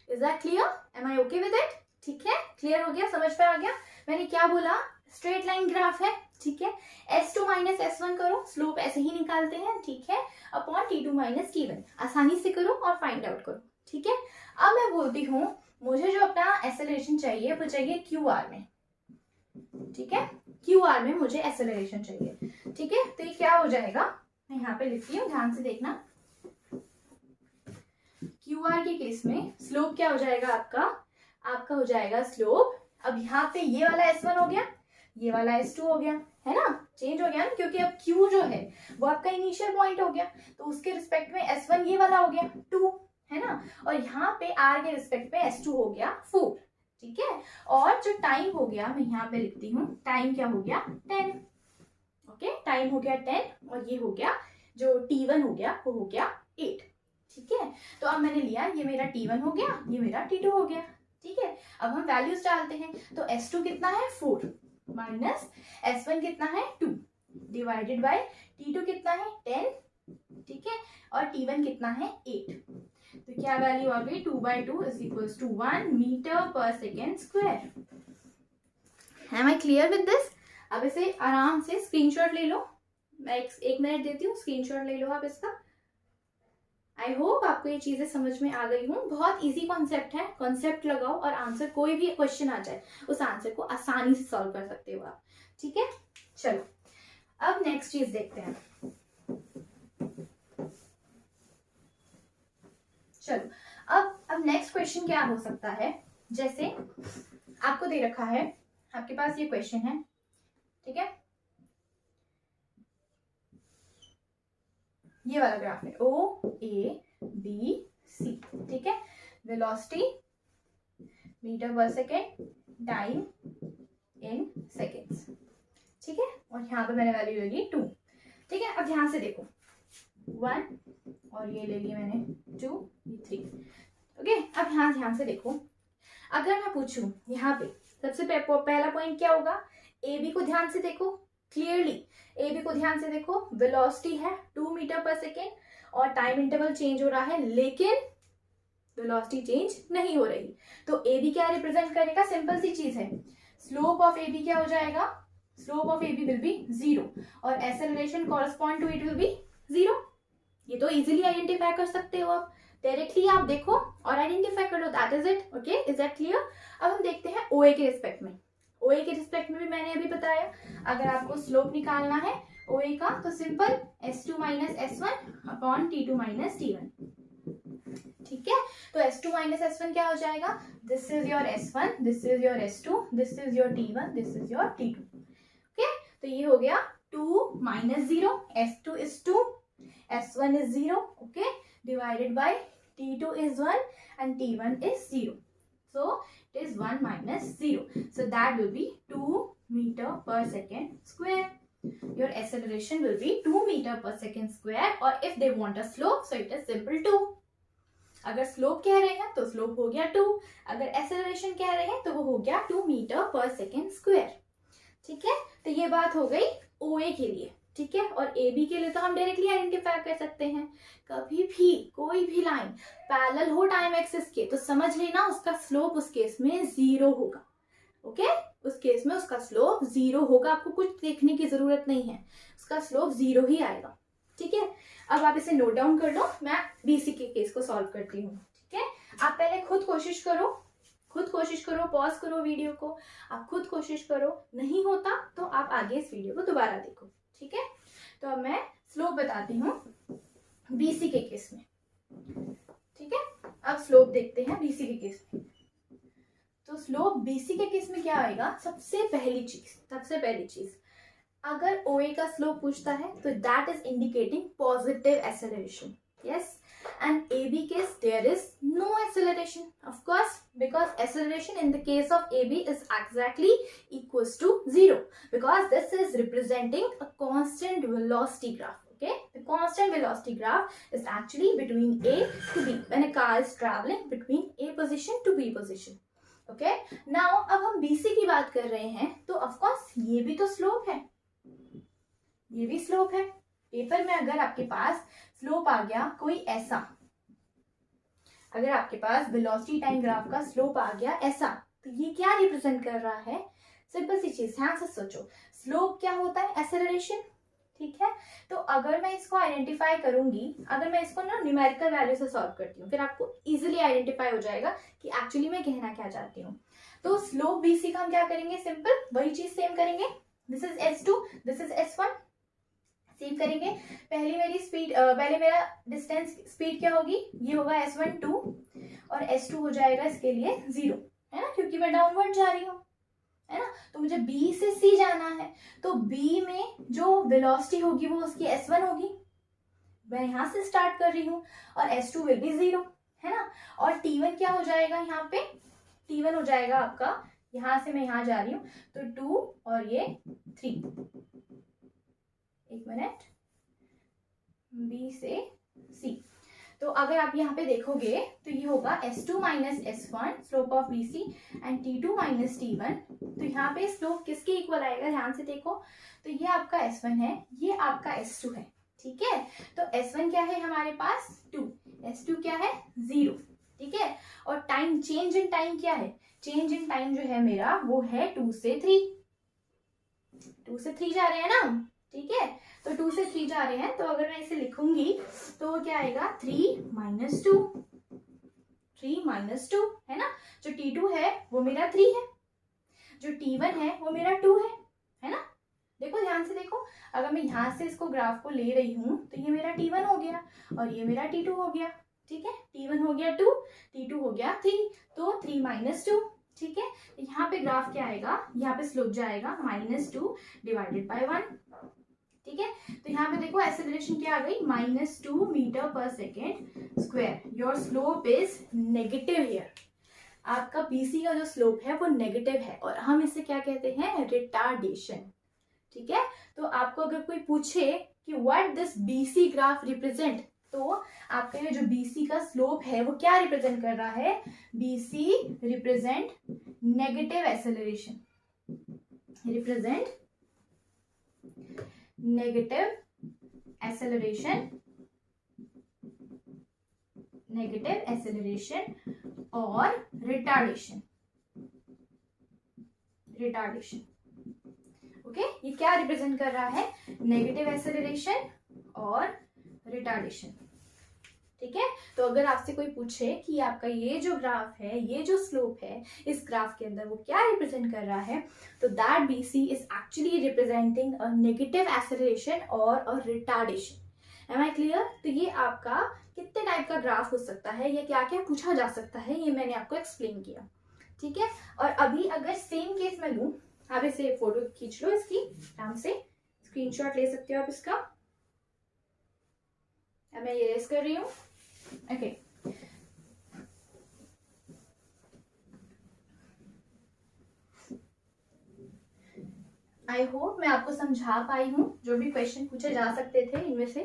Is that clear? Am I okay with it? ठीक है, क्लियर हो गया, समझ पे आ गया। मैंने क्या बोला, स्ट्रेट लाइन ग्राफ है, ठीक है, S2 माइनस S1 करो, स्लोप ऐसे ही निकालते हैं, ठीक है, अपॉन T2 माइनस T1, आसानी से करो और फाइंड आउट करो। ठीक है, अब मैं बोलती हूँ मुझे जो अपना एक्सेलरेशन चाहिए वो चाहिए QR में, ठीक है, QR में मुझे एक्सेलरेशन चाहिए। ठीक है, तो ये क्या हो जाएगा, मैं यहाँ पे लिखती हूँ, ध्यान से देखना। QR के केस में स्लोप क्या हो जाएगा आपका हो जाएगा स्लोप, अब यहाँ पे ये वाला S1 हो गया, ये वाला S2 हो गया, है ना, चेंज हो गया ना, क्योंकि अब Q जो है वो आपका इनिशियल पॉइंट हो गया, तो उसके रिस्पेक्ट में S1 ये वाला हो गया 2, है ना, और यहाँ पे R के रिस्पेक्ट में S2 हो गया 4। ठीक है, और जो टाइम हो गया मैं यहाँ पे लिखती हूँ, टाइम क्या हो गया 10। ओके, टाइम हो गया 10 और ये हो गया जो T1 हो गया वो हो गया 8। ठीक है, तो अब मैंने लिया, ये मेरा T1 हो गया, ये मेरा T2 हो गया। ठीक है, अब हम वैल्यूज डालते हैं, तो S2 कितना है 4 माइनस S1 कितना है 2 डिवाइडेड बाय T2 कितना है 10, ठीक है, और T1 कितना है 8। तो क्या वैल्यू आ गई, 2/2 is equals to 1 metre per second square. Am I clear with this? अब इसे आराम से स्क्रीनशॉट ले लो, मैं एक मिनट देती हूँ, स्क्रीनशॉट ले लो आप इसका। आई होप आपको ये चीजें समझ में आ गई हूँ। बहुत इजी कॉन्सेप्ट है, कॉन्सेप्ट लगाओ और आंसर, कोई भी क्वेश्चन आ जाए उस आंसर को आसानी से सॉल्व कर सकते हो आप। ठीक है, चलो अब नेक्स्ट चीज देखते हैं। चलो अब नेक्स्ट क्वेश्चन क्या हो सकता है, जैसे आपको दे रखा है, आपके पास ये क्वेश्चन है, ठीक है, ये वाला ग्राफ है OABC, ठीक है, velocity metre per second, time in seconds, ठीक है, और यहाँ पे मैंने वैल्यू ले ली 2। ठीक है, अब ध्यान से देखो, 1 और ये ले लिया मैंने 2, ये 3। ओके, अब यहाँ ध्यान से देखो, अगर मैं पूछूं यहाँ पे सबसे पहला पॉइंट क्या होगा, AB को ध्यान से देखो क्लियरली, AB को ध्यान से देखो, वेलोसिटी है 2 मीटर पर सेकेंड और टाइम इंटरवल चेंज हो रहा है लेकिन वेलोसिटी चेंज नहीं हो रही, तो AB क्या रिप्रेजेंट करेगा, सिंपल सी चीज है, स्लोप ऑफ AB क्या हो जाएगा, slope of AB will be 0 और acceleration correspond to it will be 0। ये तो इजीली आइडेंटिफाई कर सकते हो आप, डायरेक्टली आप देखो और आइडेंटिफाई कर लो, that is it. Okay, is that clear? अब हम देखते हैं OA के रिस्पेक्ट में। OA के रिस्पेक्ट में भी मैंने अभी बताया, अगर आपको स्लोप निकालना है OA का तो simple S2 minus S1 upon T2 minus T1। ठीक है, तो S2 माइनस S1 क्या हो जाएगा, this is your S1, this is your S2, this is your T1, this is your T2। Okay, तो ये हो गया 2 minus 0, S2 is 2, S1 is 0, okay, divided by T2 is 1 and T1 is 0. So it is 1 minus 0. So that will be 2 meter per second square. Your acceleration will be 2 meter per second square, or if they want a slope, so it is simple 2. अगर slope कह रहे हैं तो slope हो गया 2, अगर acceleration कह रहे हैं तो वो हो गया 2 मीटर पर सेकेंड स्क्वायर. ठीक है, तो ये बात हो गई OA के लिए. ठीक है, और AB के लिए तो हम डायरेक्टली आइडेंटिफाई कर सकते हैं. कभी भी कोई भी लाइन पैरेलल हो टाइम एक्सिस के तो समझ लेना उसका स्लोप उस केस में 0 होगा. ओके, उस केस में उसका स्लोप 0 होगा. आपको कुछ देखने की जरूरत नहीं है, उसका स्लोप 0 ही आएगा. ठीक है, अब आप इसे नोट डाउन कर लो. मैं BC के केस को सॉल्व करती हूँ. ठीक है, आप पहले खुद कोशिश करो, पॉज करो वीडियो को, आप खुद कोशिश करो. नहीं होता तो आप आगे इस वीडियो को दोबारा देखो. ठीक है, तो अब मैं स्लोप बताती हूँ BC के केस में. ठीक है, अब स्लोप देखते हैं BC के केस में. तो स्लोप BC के केस में क्या आएगा? सबसे पहली चीज अगर OA का स्लोप पूछता है तो that is indicating positive acceleration. Yes, and AB case there is no acceleration, of course, because acceleration in the case of AB is exactly equals to 0, because this is representing a constant velocity graph. Okay, the constant velocity graph is actually between A to B when a car is traveling between A position to B position. Okay, now अब हम BC की बात कर रहे हैं तो of course ये भी तो स्लोप है, ये भी स्लोप है. पेपर में अगर आपके पास स्लोप आ गया कोई ऐसा, अगर आपके पास वेलोसिटी टाइम ग्राफ का स्लोप आ गया ऐसा, तो ये क्या रिप्रेजेंट कर रहा है? सिंपल सी चीज, ध्यान से सोचो. स्लोप क्या होता है? एक्सेलरेशन. ठीक है, तो अगर मैं इसको आइडेंटिफाई करूंगी, अगर मैं इसको ना न्यूमेरिकल वैल्यू से सॉल्व करती हूँ, फिर आपको इजीली आइडेंटिफाई हो जाएगा कि एक्चुअली मैं कहना क्या चाहती हूँ. तो स्लोप BC का हम क्या करेंगे? सिंपल वही चीज सेम करेंगे. This is S2, this is S1. Save करेंगे. पहले मेरा डिस्टेंस स्पीड क्या होगी? ये होगा S12 और S2 हो जाएगा इसके लिए 0, है ना, क्योंकि मैं डाउनवर्ड जा रही हूँ, है ना. तो मुझे B से C जाना है, तो B में जो वेलोसिटी होगी वो उसकी S1 होगी. मैं यहाँ से स्टार्ट कर रही हूँ और S2 विल बी 0, है ना. और T1 क्या हो जाएगा? यहाँ पे T1 हो जाएगा आपका, यहाँ से मैं यहाँ जा रही हूँ तो 2 और ये 3. एक मिनट, B से C. तो अगर आप यहाँ पे देखोगे तो ये होगा S2 minus S1 slope of BC and T2 minus T1. तो यहाँ पे स्लोप किसके इक्वल आएगा? ध्यान से देखो. तो ये आपका S1 है, ये आपका S2 है. ठीक है, तो S1 क्या है हमारे पास? 2. S2 क्या है? 0. ठीक है, और टाइम, चेंज इन टाइम क्या है? चेंज इन टाइम जो है मेरा वो है 2 से 3. 2 से 3 जा रहे हैं ना. ठीक है, तो 2 से 3 जा रहे हैं, तो अगर मैं इसे लिखूंगी तो वो क्या आएगा? 3 माइनस 2. 3 माइनस 2, है ना. जो T2 है वो मेरा 3 है, जो T1 है वो मेरा 2 है ना. देखो, ध्यान से देखो, अगर मैं यहाँ से इसको ग्राफ को ले रही हूँ तो ये मेरा T1 हो गया और ये मेरा T2 हो गया. ठीक है, T1 हो गया 2, T2 हो गया 3, तो 3 माइनस 2. ठीक है, यहाँ पे ग्राफ क्या आएगा? यहाँ पे स्लोप जाएगा -2 डिवाइडेड बाय 1. ठीक है, तो यहाँ पे देखो एक्सेलरेशन क्या आ गई? -2 metre per second square. Your slope is negative here. आपका BC का जो स्लोप है वो नेगेटिव है और हम इसे क्या कहते हैं? रिटार्डेशन. ठीक है, तो आपको अगर कोई पूछे कि what this BC graph represent, तो आपका ये जो BC का स्लोप है वो क्या रिप्रेजेंट कर रहा है? BC represent negative acceleration, represent negative acceleration और रिटार्डेशन. ओके, ये क्या रिप्रेजेंट कर रहा है? नेगेटिव एक्सेलरेशन और रिटार्डेशन. ठीक है, तो अगर आपसे कोई पूछे कि आपका ये जो ग्राफ है, ये जो स्लोप है, इस ग्राफ के अंदर वो क्या रिप्रेजेंट कर रहा है, तो that BC is actually representing a negative acceleration और a retardation. Am I clear? तो ये आपका कितने टाइप का ग्राफ हो सकता है या क्या क्या पूछा जा सकता है, ये मैंने आपको एक्सप्लेन किया. ठीक है, और अभी अगर सेम केस में लूँ, आप इसे फोटो खींच लो, इसकी आराम से स्क्रीनशॉट ले सकते हो आप इसका. अब मैं ये रेस कर रही हूँ. ओके, आई होप मैं आपको समझा पाई हूँ जो भी क्वेश्चन पूछे जा सकते थे इनमें से।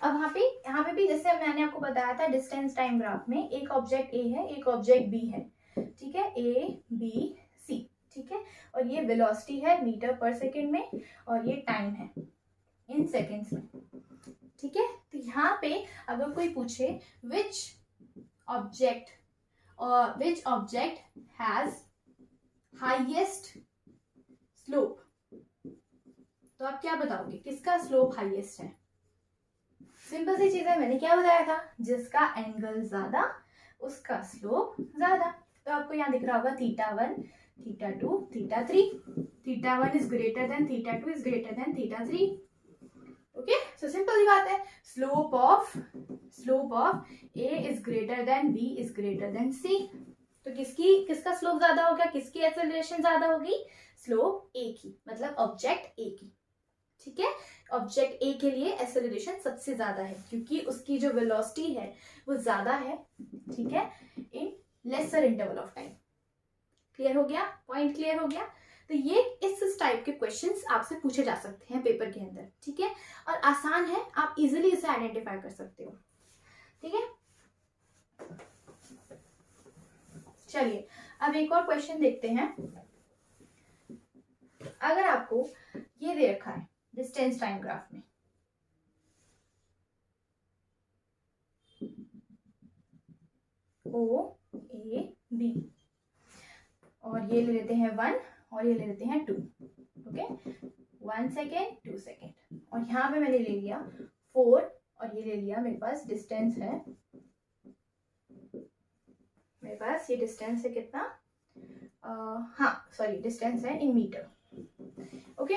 अब यहाँ पे भी जैसे मैंने आपको बताया था डिस्टेंस टाइम ग्राफ में एक ऑब्जेक्ट ए है, एक ऑब्जेक्ट बी है, ठीक है, ए बी सी, ठीक है, और ये वेलोसिटी है मीटर पर सेकेंड में और ये टाइम है इन सेकेंड्स में, ठीक है। तो यहाँ पे अगर कोई पूछे which object has highest slope, तो आप क्या बताओगे किसका स्लोप हाईएस्ट है? सिंपल सी चीज है, मैंने क्या बताया था, जिसका एंगल ज्यादा उसका स्लोप ज्यादा। तो आपको यहाँ दिख रहा होगा θ1, θ2, θ3, θ1 is greater than θ2 is greater than θ3। Okay, so simple सी बात है, slope of A is greater than B is greater than C. तो किसका स्लोप ज्यादा हो गया, किसकी एक्सेलरेशन ज्यादा होगी? स्लोप ए की, मतलब ऑब्जेक्ट ए की, ठीक है। ऑब्जेक्ट ए के लिए एक्सेलरेशन सबसे ज्यादा है क्योंकि उसकी जो वेलोसिटी है वो ज्यादा है, ठीक है, इन laser interval of time. Clear हो गया, पॉइंट क्लियर हो गया। तो ये इस टाइप के क्वेश्चंस आपसे पूछे जा सकते हैं पेपर के अंदर, ठीक है, और आसान है, आप इजीली इसे आइडेंटिफाई कर सकते हो, ठीक है। चलिए अब एक और क्वेश्चन देखते हैं। अगर आपको ये दे रखा है डिस्टेंस टाइम ग्राफ में, ओ ए बी, और ये ले लेते हैं 1 और ये ले लेते हैं 2, ओके, 1 सेकेंड 2 सेकेंड, और यहाँ पे मैंने ले लिया 4 और ये ले लिया, मेरे पास डिस्टेंस है, मेरे पास ये डिस्टेंस है कितना, हाँ सॉरी डिस्टेंस है इन मीटर, ओके।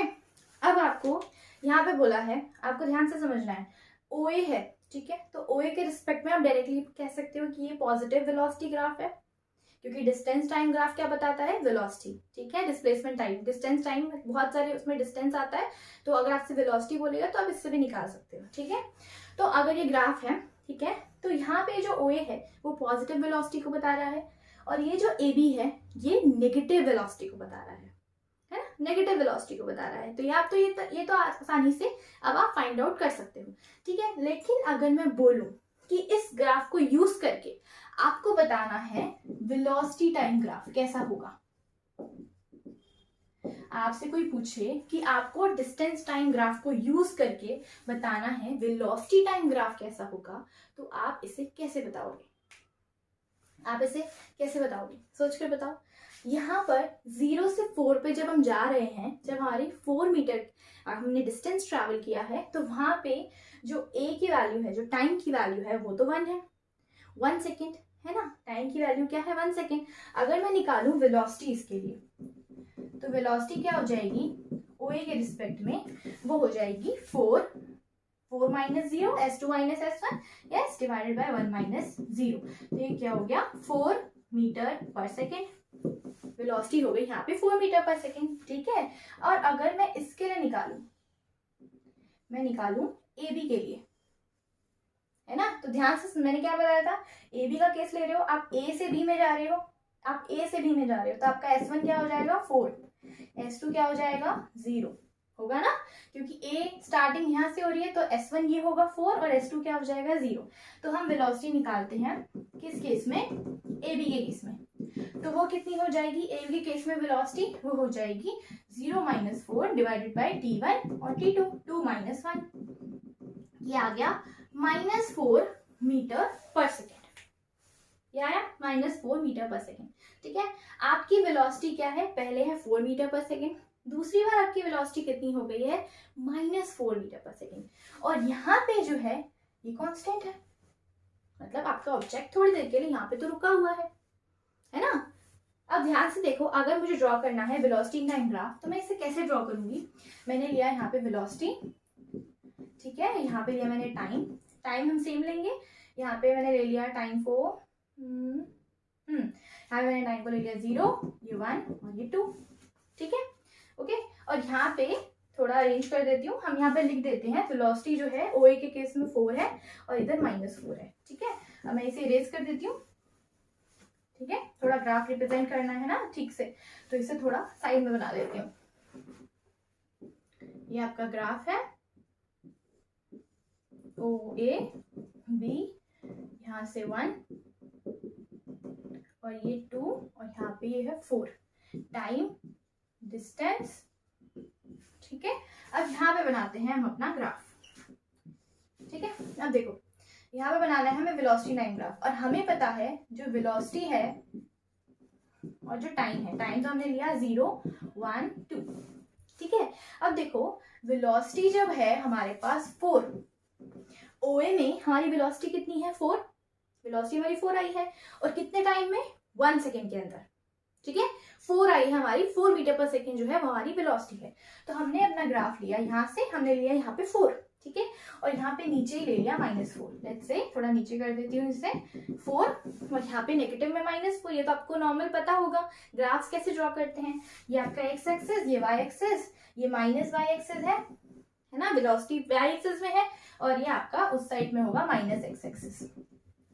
अब आपको यहाँ पे बोला है, आपको ध्यान से समझना है, OA है, ठीक है, तो OA के रिस्पेक्ट में आप डायरेक्टली कह सकते हो कि ये पॉजिटिव वेलोसिटी ग्राफ है, क्योंकि डिस्टेंस टाइम ग्राफ क्या बताता है, वेलोसिटी, ठीक है, डिस्प्लेसमेंट टाइम, डिस्टेंस टाइम बहुत सारे उसमें डिस्टेंस आता है, तो अगर आपसे वेलोसिटी बोलेगा तो आप इससे भी निकाल सकते हो, ठीक है। तो अगर ये ग्राफ है, ठीक है, तो यहाँ पे जो OA है वो पॉजिटिव वेलोसिटी को बता रहा है, और ये जो AB है ये नेगेटिव वेलोसिटी को बता रहा है ना, नेगेटिव वेलोसिटी को बता रहा है। तो ये तो आसानी से अब आप फाइंड आउट कर सकते हो, ठीक है। लेकिन अगर मैं बोलूं कि इस ग्राफ को यूज करके आपको बताना है वेलोसिटी टाइम ग्राफ कैसा होगा, आपसे कोई पूछे कि आपको डिस्टेंस टाइम ग्राफ को यूज करके बताना है वेलोसिटी टाइम ग्राफ कैसा होगा, तो आप इसे कैसे बताओगे? आप इसे कैसे बताओगे, सोच कर बताओ। यहाँ पर 0 से 4 पे जब हम जा रहे हैं, जब हमारी 4 मीटर हमने डिस्टेंस ट्रैवल किया है, तो वहां पे जो A की वैल्यू है, जो टाइम की वैल्यू है वो तो 1 है, 1 सेकेंड है ना, टाइम की वैल्यू क्या है, 1 सेकेंड। अगर मैं निकालूं वेलोसिटी इसके लिए, तो वेलोसिटी क्या हो जाएगी OA के रिस्पेक्ट में, वो हो जाएगी 4 minus 0 S2 minus S1 yes divided by 1 minus 0। तो ये क्या हो गया 4 मीटर पर सेकेंड, वेलोसिटी हो गई यहाँ पे 4 मीटर पर सेकेंड, ठीक है। और अगर मैं इसके लिए निकालूं AB के लिए, है ना, तो ध्यान से, मैंने क्या बताया था, AB का केस ले रहे हो, आप A से B में जा रहे हो, तो आपका S1 क्या हो जाएगा 4, S2 क्या हो जाएगा 0 होगा ना, क्योंकि A स्टार्टिंग यहाँ से हो रही है, तो S1 ये होगा 4 और S2 क्या हो जाएगा 0। तो हम वेलोसिटी निकालते हैं किस केस में, AB के केस में, तो वो कितनी हो जाएगी, AB के केस में वेलोसिटी वो हो जाएगी 0 माइनस 4 डिवाइडेड बाई T1 और T2, 2 माइनस 1, ये आ गया -4 मीटर पर सेकेंड, ये आया -4 मीटर पर सेकेंड, ठीक है। आपकी वेलोसिटी क्या है, पहले है 4 मीटर पर सेकेंड, दूसरी बार आपकी वेलोसिटी कितनी हो गई है -4 मीटर पर सेकेंड, और यहाँ पे जो है ये कांस्टेंट है, मतलब आपका ऑब्जेक्ट थोड़ी देर के लिए यहाँ पे तो रुका हुआ है ना। अब ध्यान से देखो, अगर मुझे ड्रॉ करना है वेलोसिटी टाइम ग्राफ, तो मैं इसे कैसे ड्रॉ करूंगी, मैंने लिया यहाँ पे वेलोसिटी, ठीक है, यहाँ पे लिया मैंने टाइम हम सेम लेंगे, यहाँ पे मैंने ले लिया टाइम को यहाँ पे मैंने टाइम को ले लिया 0, ये 1 और ये 2, ठीक है, ओके। और यहाँ पे थोड़ा अरेंज कर देती हूँ, हम यहाँ पे लिख देते हैं वेलोसिटी जो है OA के केस में 4 है और इधर -4 है, ठीक है। अब मैं इसे इरेज कर देती हूँ, ठीक है, थोड़ा ग्राफ रिप्रेजेंट करना है ना ठीक से, तो इसे थोड़ा साइड में बना देती हूँ, ये आपका ग्राफ है ओ ए बी, यहाँ से 1 और ये 2 और यहाँ पे ये है 4, टाइम, डिस्टेंस, ठीक है। अब यहाँ पे बनाते हैं हम अपना ग्राफ, ठीक है। अब देखो यहाँ पे बनाना है हमें वेलोसिटी टाइम ग्राफ, और हमें पता है जो वेलोसिटी है और जो टाइम है, टाइम तो हमने लिया 0 1 2, ठीक है। अब देखो वेलोसिटी जब है हमारे पास 4, ओए में हमारी वेलोसिटी कितनी है 4, वेलोसिटी हमारी 4 आई है, और कितने टाइम में 1 सेकेंड के अंदर, ठीक है। 4 आई है हमारी, 4 मीटर पर सेकेंड जो है वो हमारी वेलोसिटी है। तो हमने अपना ग्राफ लिया, यहाँ से हमने लिया यहाँ पे 4, ठीक है, और यहाँ पे नीचे ही ले लिया -4। लेट्स से थोड़ा नीचे कर देती हूँ इसे 4, और यहाँ पे नेगेटिव में -4। ये तो आपको नॉर्मल पता होगा ग्राफ्स कैसे ड्रॉ करते हैं। ये आपका x एक्सिस, ये y एक्सिस, ये -y एक्सिस है ना, वेलोसिटी y एक्सिस में है, और ये आपका उस साइड में होगा -x एक्सिस,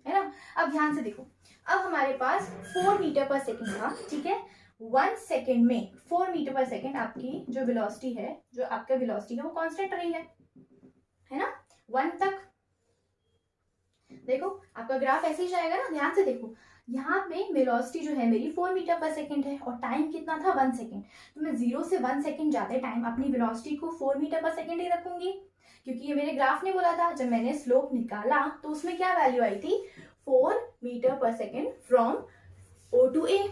है ना। अब ध्यान से देखो, अब हमारे पास 4 मीटर पर सेकेंड था, ठीक है। 1 सेकेंड में 4 मीटर पर सेकेंड आपकी जो वेलोसिटी है, जो आपका वेलोसिटी है वो कांस्टेंट रही है ना, 1 तक। देखो आपका ग्राफ ऐसे ही जाएगा ना, ध्यान से देखो, यहाँ पे वेलोसिटी जो है मेरी 4 मीटर पर सेकेंड है, और टाइम कितना था 1 सेकेंड। तो मैं 0 से 1 सेकेंड जाते टाइम अपनी वेलोसिटी को 4 मीटर पर सेकेंड ही रखूंगी, क्योंकि ये मेरे ग्राफ ने बोला था। जब मैंने स्लोप निकाला तो उसमें क्या वैल्यू आई थी, 4 metre per second from O to A,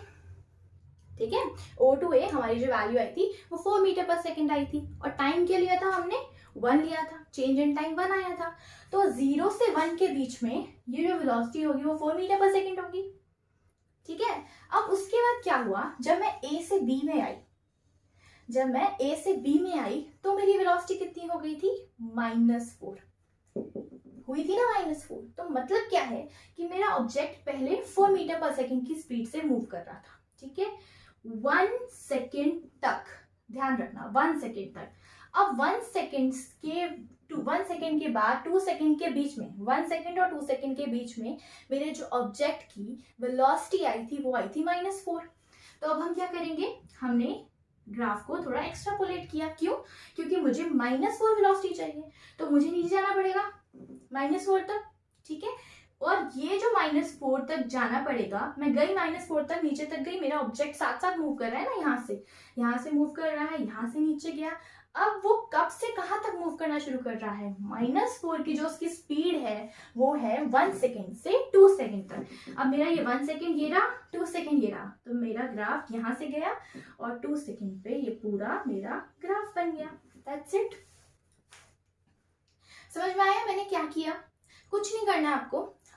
ठीक है। O to A हमारी जो वैल्यू आई थी वो 4 मीटर पर सेकेंड आई थी, और टाइम क्या लिया था हमने 1 लिया था, चेंज इन टाइम 1 आया था। तो 0 से 1 के बीच में ये जो वेलोसिटी होगी वो 4 मीटर पर सेकेंड होगी, ठीक है। अब उसके बाद क्या हुआ, जब मैं A से B में आई, जब मैं A से B में आई तो मेरी वेलोसिटी कितनी हो गई थी, -4 हुई थी ना, -4। तो मतलब क्या है कि मेरा ऑब्जेक्ट पहले 4 मीटर पर सेकेंड की स्पीड से मूव कर रहा था, ठीक है, 1 सेकेंड तक, ध्यान रखना 1 सेकेंड तक। अब 1 सेकेंड के बाद 2 सेकेंड के बीच में, 1 सेकेंड और 2 सेकेंड के बीच में मेरे जो ऑब्जेक्ट की वेलोसिटी आई थी वो आई थी -4। तो अब हम क्या करेंगे, हमने ग्राफ को थोड़ा एक्स्ट्रापोलेट किया, क्यों, क्योंकि मुझे -4 वेलोसिटी चाहिए, तो मुझे नीचे जाना पड़ेगा -4 तक, ठीक है। और ये जो -4 तक जाना पड़ेगा, मैं गई -4 तक, नीचे तक गई, मेरा ऑब्जेक्ट साथ साथ मूव कर रहा है ना, यहाँ से मूव कर रहा है, यहाँ से नीचे गया। अब वो कब से कहाँ तक मूव करना शुरू कर रहा है, -4 की जो उसकी स्पीड है वो है 1 सेकेंड से 2 सेकेंड तक। अब मेरा ये 1 सेकेंड ये रहा, 2 सेकेंड ये रहा, तो मेरा ग्राफ यहाँ से गया और 2 सेकेंड पे ये पूरा मेरा ग्राफ बन गया। That's it. समझ में आया मैंने क्या किया? कुछ नहीं करना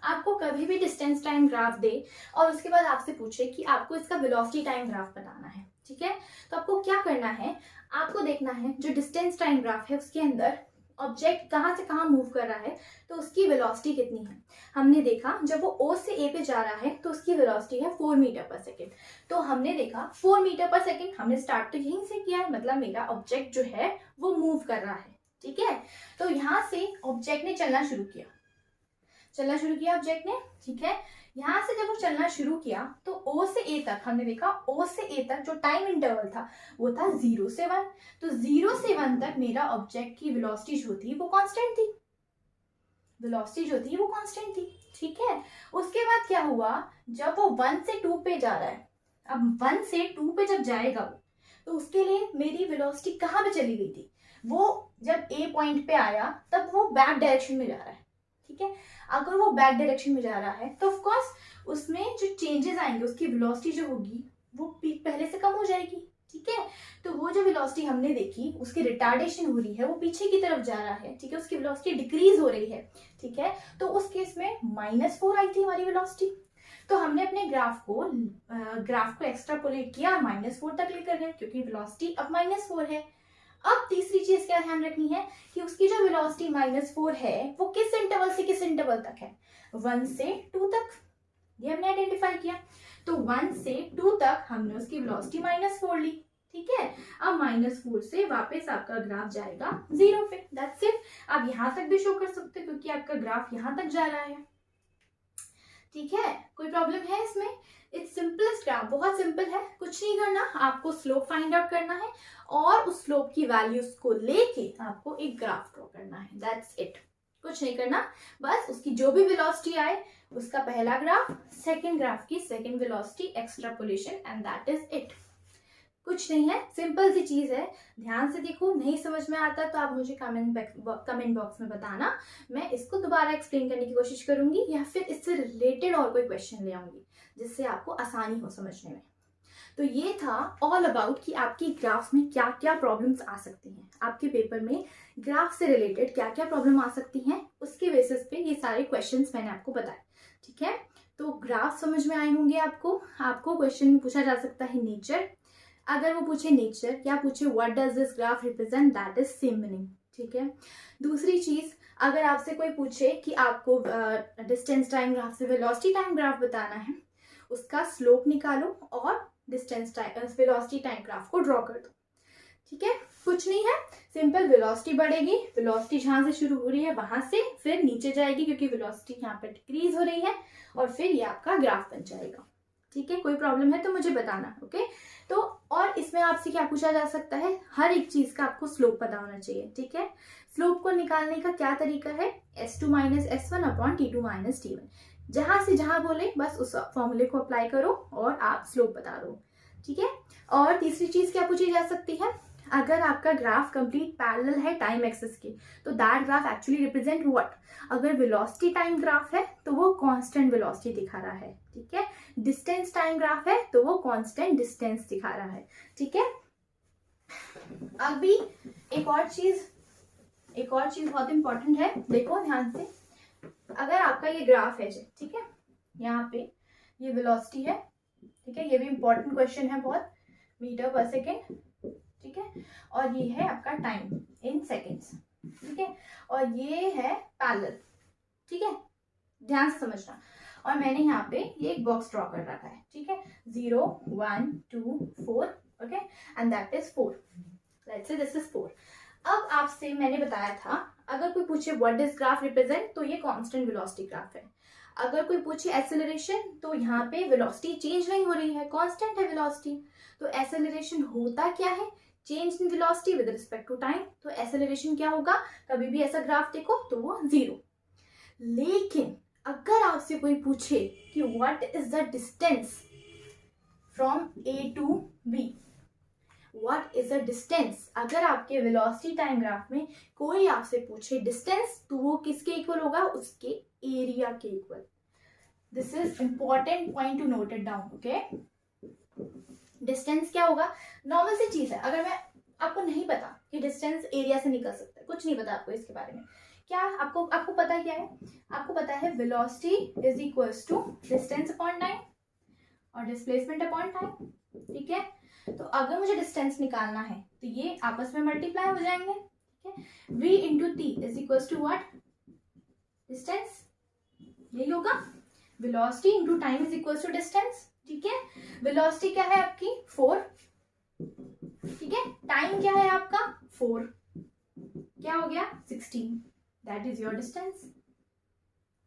आपको कभी भी डिस्टेंस टाइम ग्राफ दे और उसके बाद आपसे पूछे कि आपको इसका वेलोसिटी टाइम ग्राफ बनाना है, ठीक है, तो आपको क्या करना है, आपको देखना है जो डिस्टेंस टाइम ग्राफ है उसके अंदर ऑब्जेक्ट कहाँ से कहाँ मूव कर रहा है तो उसकी वेलोसिटी कितनी है। हमने देखा जब वो O से A पे जा रहा है तो उसकी वेलोसिटी है 4 मीटर पर सेकेंड। तो हमने देखा 4 मीटर पर सेकेंड, हमने स्टार्ट तो यहीं से किया है, मतलब मेरा ऑब्जेक्ट जो है वो मूव कर रहा है, ठीक है। तो यहाँ से ऑब्जेक्ट ने चलना शुरू किया ऑब्जेक्ट ने, ठीक है। यहाँ से जब वो चलना शुरू किया तो O से A तक हमने देखा, O से A तक जो टाइम इंटरवल था वो था 0 से 1। तो 0 से 1 तक मेरा ऑब्जेक्ट की वेलोसिटी जो थी वो कांस्टेंट थी, ठीक है। उसके बाद क्या हुआ, जब वो 1 से 2 पे जा रहा है, अब 1 से 2 पे जब जाएगा वो, तो उसके लिए मेरी वेलोसिटी कहाँ पे चली गई थी, वो जब A पॉइंट पे आया तब वो बैक डायरेक्शन में जा रहा है, ठीक है। अगर वो बैक डायरेक्शन में जा रहा है तो ऑफ कोर्स उसमें जो चेंजेस आएंगे, उसकी वेलोसिटी जो होगी वो पहले से कम हो जाएगी, ठीक है। तो वो जो वेलोसिटी हमने देखी उसकी रिटार्डेशन हो रही है, वो पीछे की तरफ जा रहा है, ठीक है, उसकी वेलोसिटी डिक्रीज हो रही है, ठीक है। तो उस केस में -4 आई थी हमारी वेलोसिटी। तो हमने अपने ग्राफ को एक्स्ट्रापोलेट किया और -4 तक लेकर गए क्योंकि वेलोसिटी अब -4 है। अब तीसरी चीज क्या ध्यान रखनी है कि उसकी जो वेलोसिटी -4 है वो किस इंटरवल से किस इंटरवल तक है, 1 से 2 तक, ये हमने आइडेंटिफाई किया। तो 1 से 2 तक हमने उसकी वेलोसिटी -4 ली, ठीक है। अब -4 से वापस आपका ग्राफ जाएगा 0 पे, दैट्स इट। आप यहाँ तक भी शो कर सकते हो क्योंकि आपका ग्राफ यहाँ तक जा रहा है। ठीक है, कोई प्रॉब्लम है इसमें? इट्स सिंपलेस्ट ग्राफ, बहुत सिंपल है, कुछ नहीं करना, आपको स्लोप फाइंड आउट करना है और उस स्लोप की वैल्यूज को लेके आपको एक ग्राफ ड्रॉ करना है, दैट्स इट। कुछ नहीं करना, बस उसकी जो भी वेलोसिटी आए उसका पहला ग्राफ, सेकंड ग्राफ की second velocity extrapolation, and that is it. कुछ नहीं है, सिंपल सी चीज है। ध्यान से देखो, नहीं समझ में आता तो आप मुझे कमेंट बॉक्स में बताना, मैं इसको दोबारा एक्सप्लेन करने की कोशिश करूंगी या फिर इससे रिलेटेड और कोई क्वेश्चन ले आऊंगी जिससे आपको आसानी हो समझने में। तो ये था ऑल अबाउट कि आपकी ग्राफ्स में क्या क्या प्रॉब्लम्स आ सकती हैं, आपके पेपर में ग्राफ से रिलेटेड क्या क्या प्रॉब्लम आ सकती हैं, उसके बेसिस पे ये सारे क्वेश्चंस मैंने आपको बताए। ठीक है, तो ग्राफ समझ में आए होंगे आपको। आपको क्वेश्चन में पूछा जा सकता है नेचर, अगर वो पूछे नेचर या पूछे what does this graph represent, that is same meaning. ठीक है, दूसरी चीज, अगर आपसे कोई पूछे कि आपको डिस्टेंस टाइम ग्राफ से वेलोसिटी टाइम ग्राफ बताना है, उसका स्लोप निकालो और distance time velocity time graph को ड्रॉ कर दो। ठीक है, कुछ नहीं है, सिंपल वेलोसिटी बढ़ेगी, वेलोसिटी जहां से शुरू हो रही है वहां से फिर नीचे जाएगी क्योंकि वेलोसिटी यहाँ पर डिक्रीज हो रही है, और फिर ये आपका ग्राफ बन जाएगा। ठीक है, कोई प्रॉब्लम है तो मुझे बताना। ओके, तो और इसमें आपसे क्या पूछा जा सकता है, हर एक चीज का आपको स्लोप पता होना चाहिए। ठीक है, स्लोप को निकालने का क्या तरीका है, S2 minus S1 upon T2 minus T1, जहां से जहां बोले बस उस फॉर्मूले को अप्लाई करो और आप स्लोप बता दो। ठीक है, और तीसरी चीज क्या पूछी जा सकती है, अगर आपका ग्राफ कंप्लीट पैरेलल है टाइम एक्सिस के, तो that graph actually represent what. अगर वेलोसिटी टाइम ग्राफ है तो वो कांस्टेंट वेलोसिटी दिखा रहा है। ठीक है, डिस्टेंस टाइम ग्राफ है तो वो कांस्टेंट डिस्टेंस दिखा रहा है। ठीक है, अभी एक और चीज बहुत इंपॉर्टेंट है, देखो ध्यान से। अगर आपका ये ग्राफ है, ठीक है, यहाँ पे ये वेलोसिटी है, ठीक है, ये भी इंपॉर्टेंट क्वेश्चन है बहुत, मीटर पर सेकेंड। ठीक है, और ये है आपका टाइम इन सेकेंड्स। ठीक है, और ये है पैरेलल। ठीक है, ध्यान से समझना। और मैंने यहाँ पे ये एक बॉक्स ड्रॉ कर रखा है। ठीक है, 0 1 2 4, okay, and that is 4, let's say this is 4। अब आपसे मैंने बताया था, अगर कोई पूछे व्हाट डज ग्राफ रिप्रेजेंट, तो ये कांस्टेंट वेलोसिटी ग्राफ है। अगर कोई पूछे एक्सेलरेशन, तो यहाँ पे वेलोसिटी चेंज नहीं हो रही है, कांस्टेंट है वेलोसिटी। तो एक्सेलरेशन होता क्या है, change in velocity with respect to time. तो एक्सेलरेशन क्या होगा, कभी भी ऐसा ग्राफ देखो तो वो 0। लेकिन अगर आपसे कोई पूछे कि what is the distance from A to B, what is the distance, अगर आपके वेलोसिटी टाइम ग्राफ में कोई आपसे पूछे डिस्टेंस, तो वो किसके इक्वल होगा, उसके एरिया के equal. This is important point two note it down. Okay, distance क्या होगा, नॉर्मल सी चीज है। अगर मैं आपको नहीं पता कि डिस्टेंस एरिया से निकल सकता है, कुछ नहीं पता आपको इसके बारे में, क्या आपको पता क्या है, आपको पता है velocity is equals to distance upon time और डिस्प्लेसमेंट अपॉन टाइम। ठीक है, तो अगर मुझे डिस्टेंस निकालना है तो ये आपस में मल्टीप्लाई हो जाएंगे। ठीक है, v into T is equals to what, distance, यही होगा। Velocity into time is equals to distance. ठीक है, वेलोसिटी क्या है आपकी 4, ठीक है, टाइम क्या है आपका 4, क्या हो गया 16, दैट इज योर डिस्टेंस।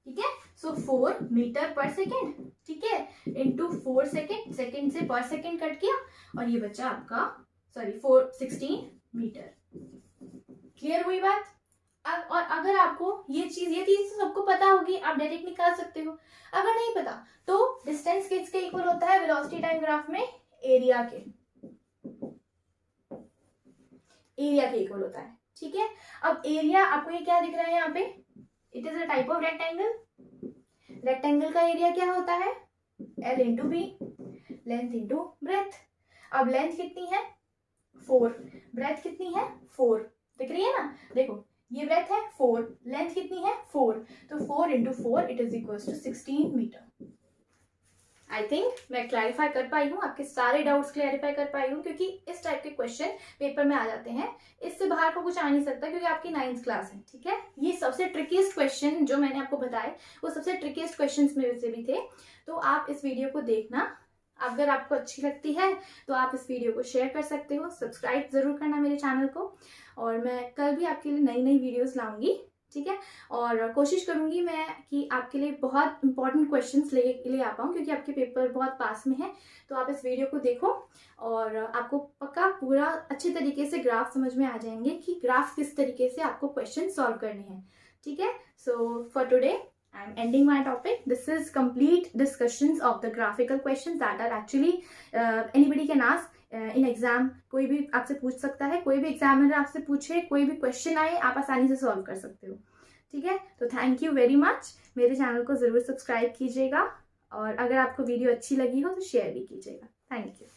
ठीक है, सो 4 मीटर पर सेकेंड, ठीक है, इंटू 4 सेकेंड, सेकेंड से पर सेकेंड कट किया और ये बचा आपका 16 मीटर। क्लियर हुई बात। और अगर आपको ये चीज सबको पता होगी, आप डायरेक्ट निकाल सकते हो। अगर नहीं पता तो डिस्टेंस किसके इक्वल होता है वेलोसिटी टाइम ग्राफ में, एरिया के इक्वल होता है। ठीक है, अब एरिया आपको ये क्या दिख रहा है यहाँ पे, it is a type of rectangle. Rectangle का एरिया क्या होता है, L into B, length into breadth. अब लेंथ कितनी है 4, ब्रेथ कितनी है 4, दिख रही है ना, देखो ये ब्रेथ है 4, लेंथ कितनी है 4, तो 4 into 4 it is equals to 16 metre. I think मैं क्लैरिफाई कर पाई हूँ, आपके सारे डाउट्स क्लैरिफाई कर पाई हूँ, क्योंकि इस टाइप के क्वेश्चन पेपर में आ जाते हैं, इससे बाहर का कुछ आ नहीं सकता क्योंकि आपकी 9th क्लास है। ठीक है, ये सबसे ट्रिकीस्ट क्वेश्चन जो मैंने आपको बताए वो सबसे ट्रिकीस्ट क्वेश्चन मेरे से भी थे। तो आप इस वीडियो को देखना, अगर आपको अच्छी लगती है तो आप इस वीडियो को शेयर कर सकते हो, सब्सक्राइब जरूर करना मेरे चैनल को, और मैं कल भी आपके लिए नई वीडियोस लाऊंगी। ठीक है। और कोशिश करूंगी मैं कि आपके लिए बहुत इंपॉर्टेंट क्वेश्चंस ले आ पाऊँ, क्योंकि आपके पेपर बहुत पास में है। तो आप इस वीडियो को देखो और आपको पक्का पूरा अच्छे तरीके से ग्राफ समझ में आ जाएंगे कि ग्राफ किस तरीके से आपको क्वेश्चन सॉल्व करने हैं, ठीक है। So for today I am ending my topic. This is complete discussions of the graphical questions that are actually anybody can ask in exam. कोई भी आपसे पूछ सकता है, कोई भी एग्जामिनर आपसे पूछे, कोई भी क्वेश्चन आए, आप आसानी से सॉल्व कर सकते हो, ठीक है। तो थैंक यू वेरी मच। मेरे चैनल को ज़रूर सब्सक्राइब कीजिएगा और अगर आपको वीडियो अच्छी लगी हो तो शेयर भी कीजिएगा। Thank you.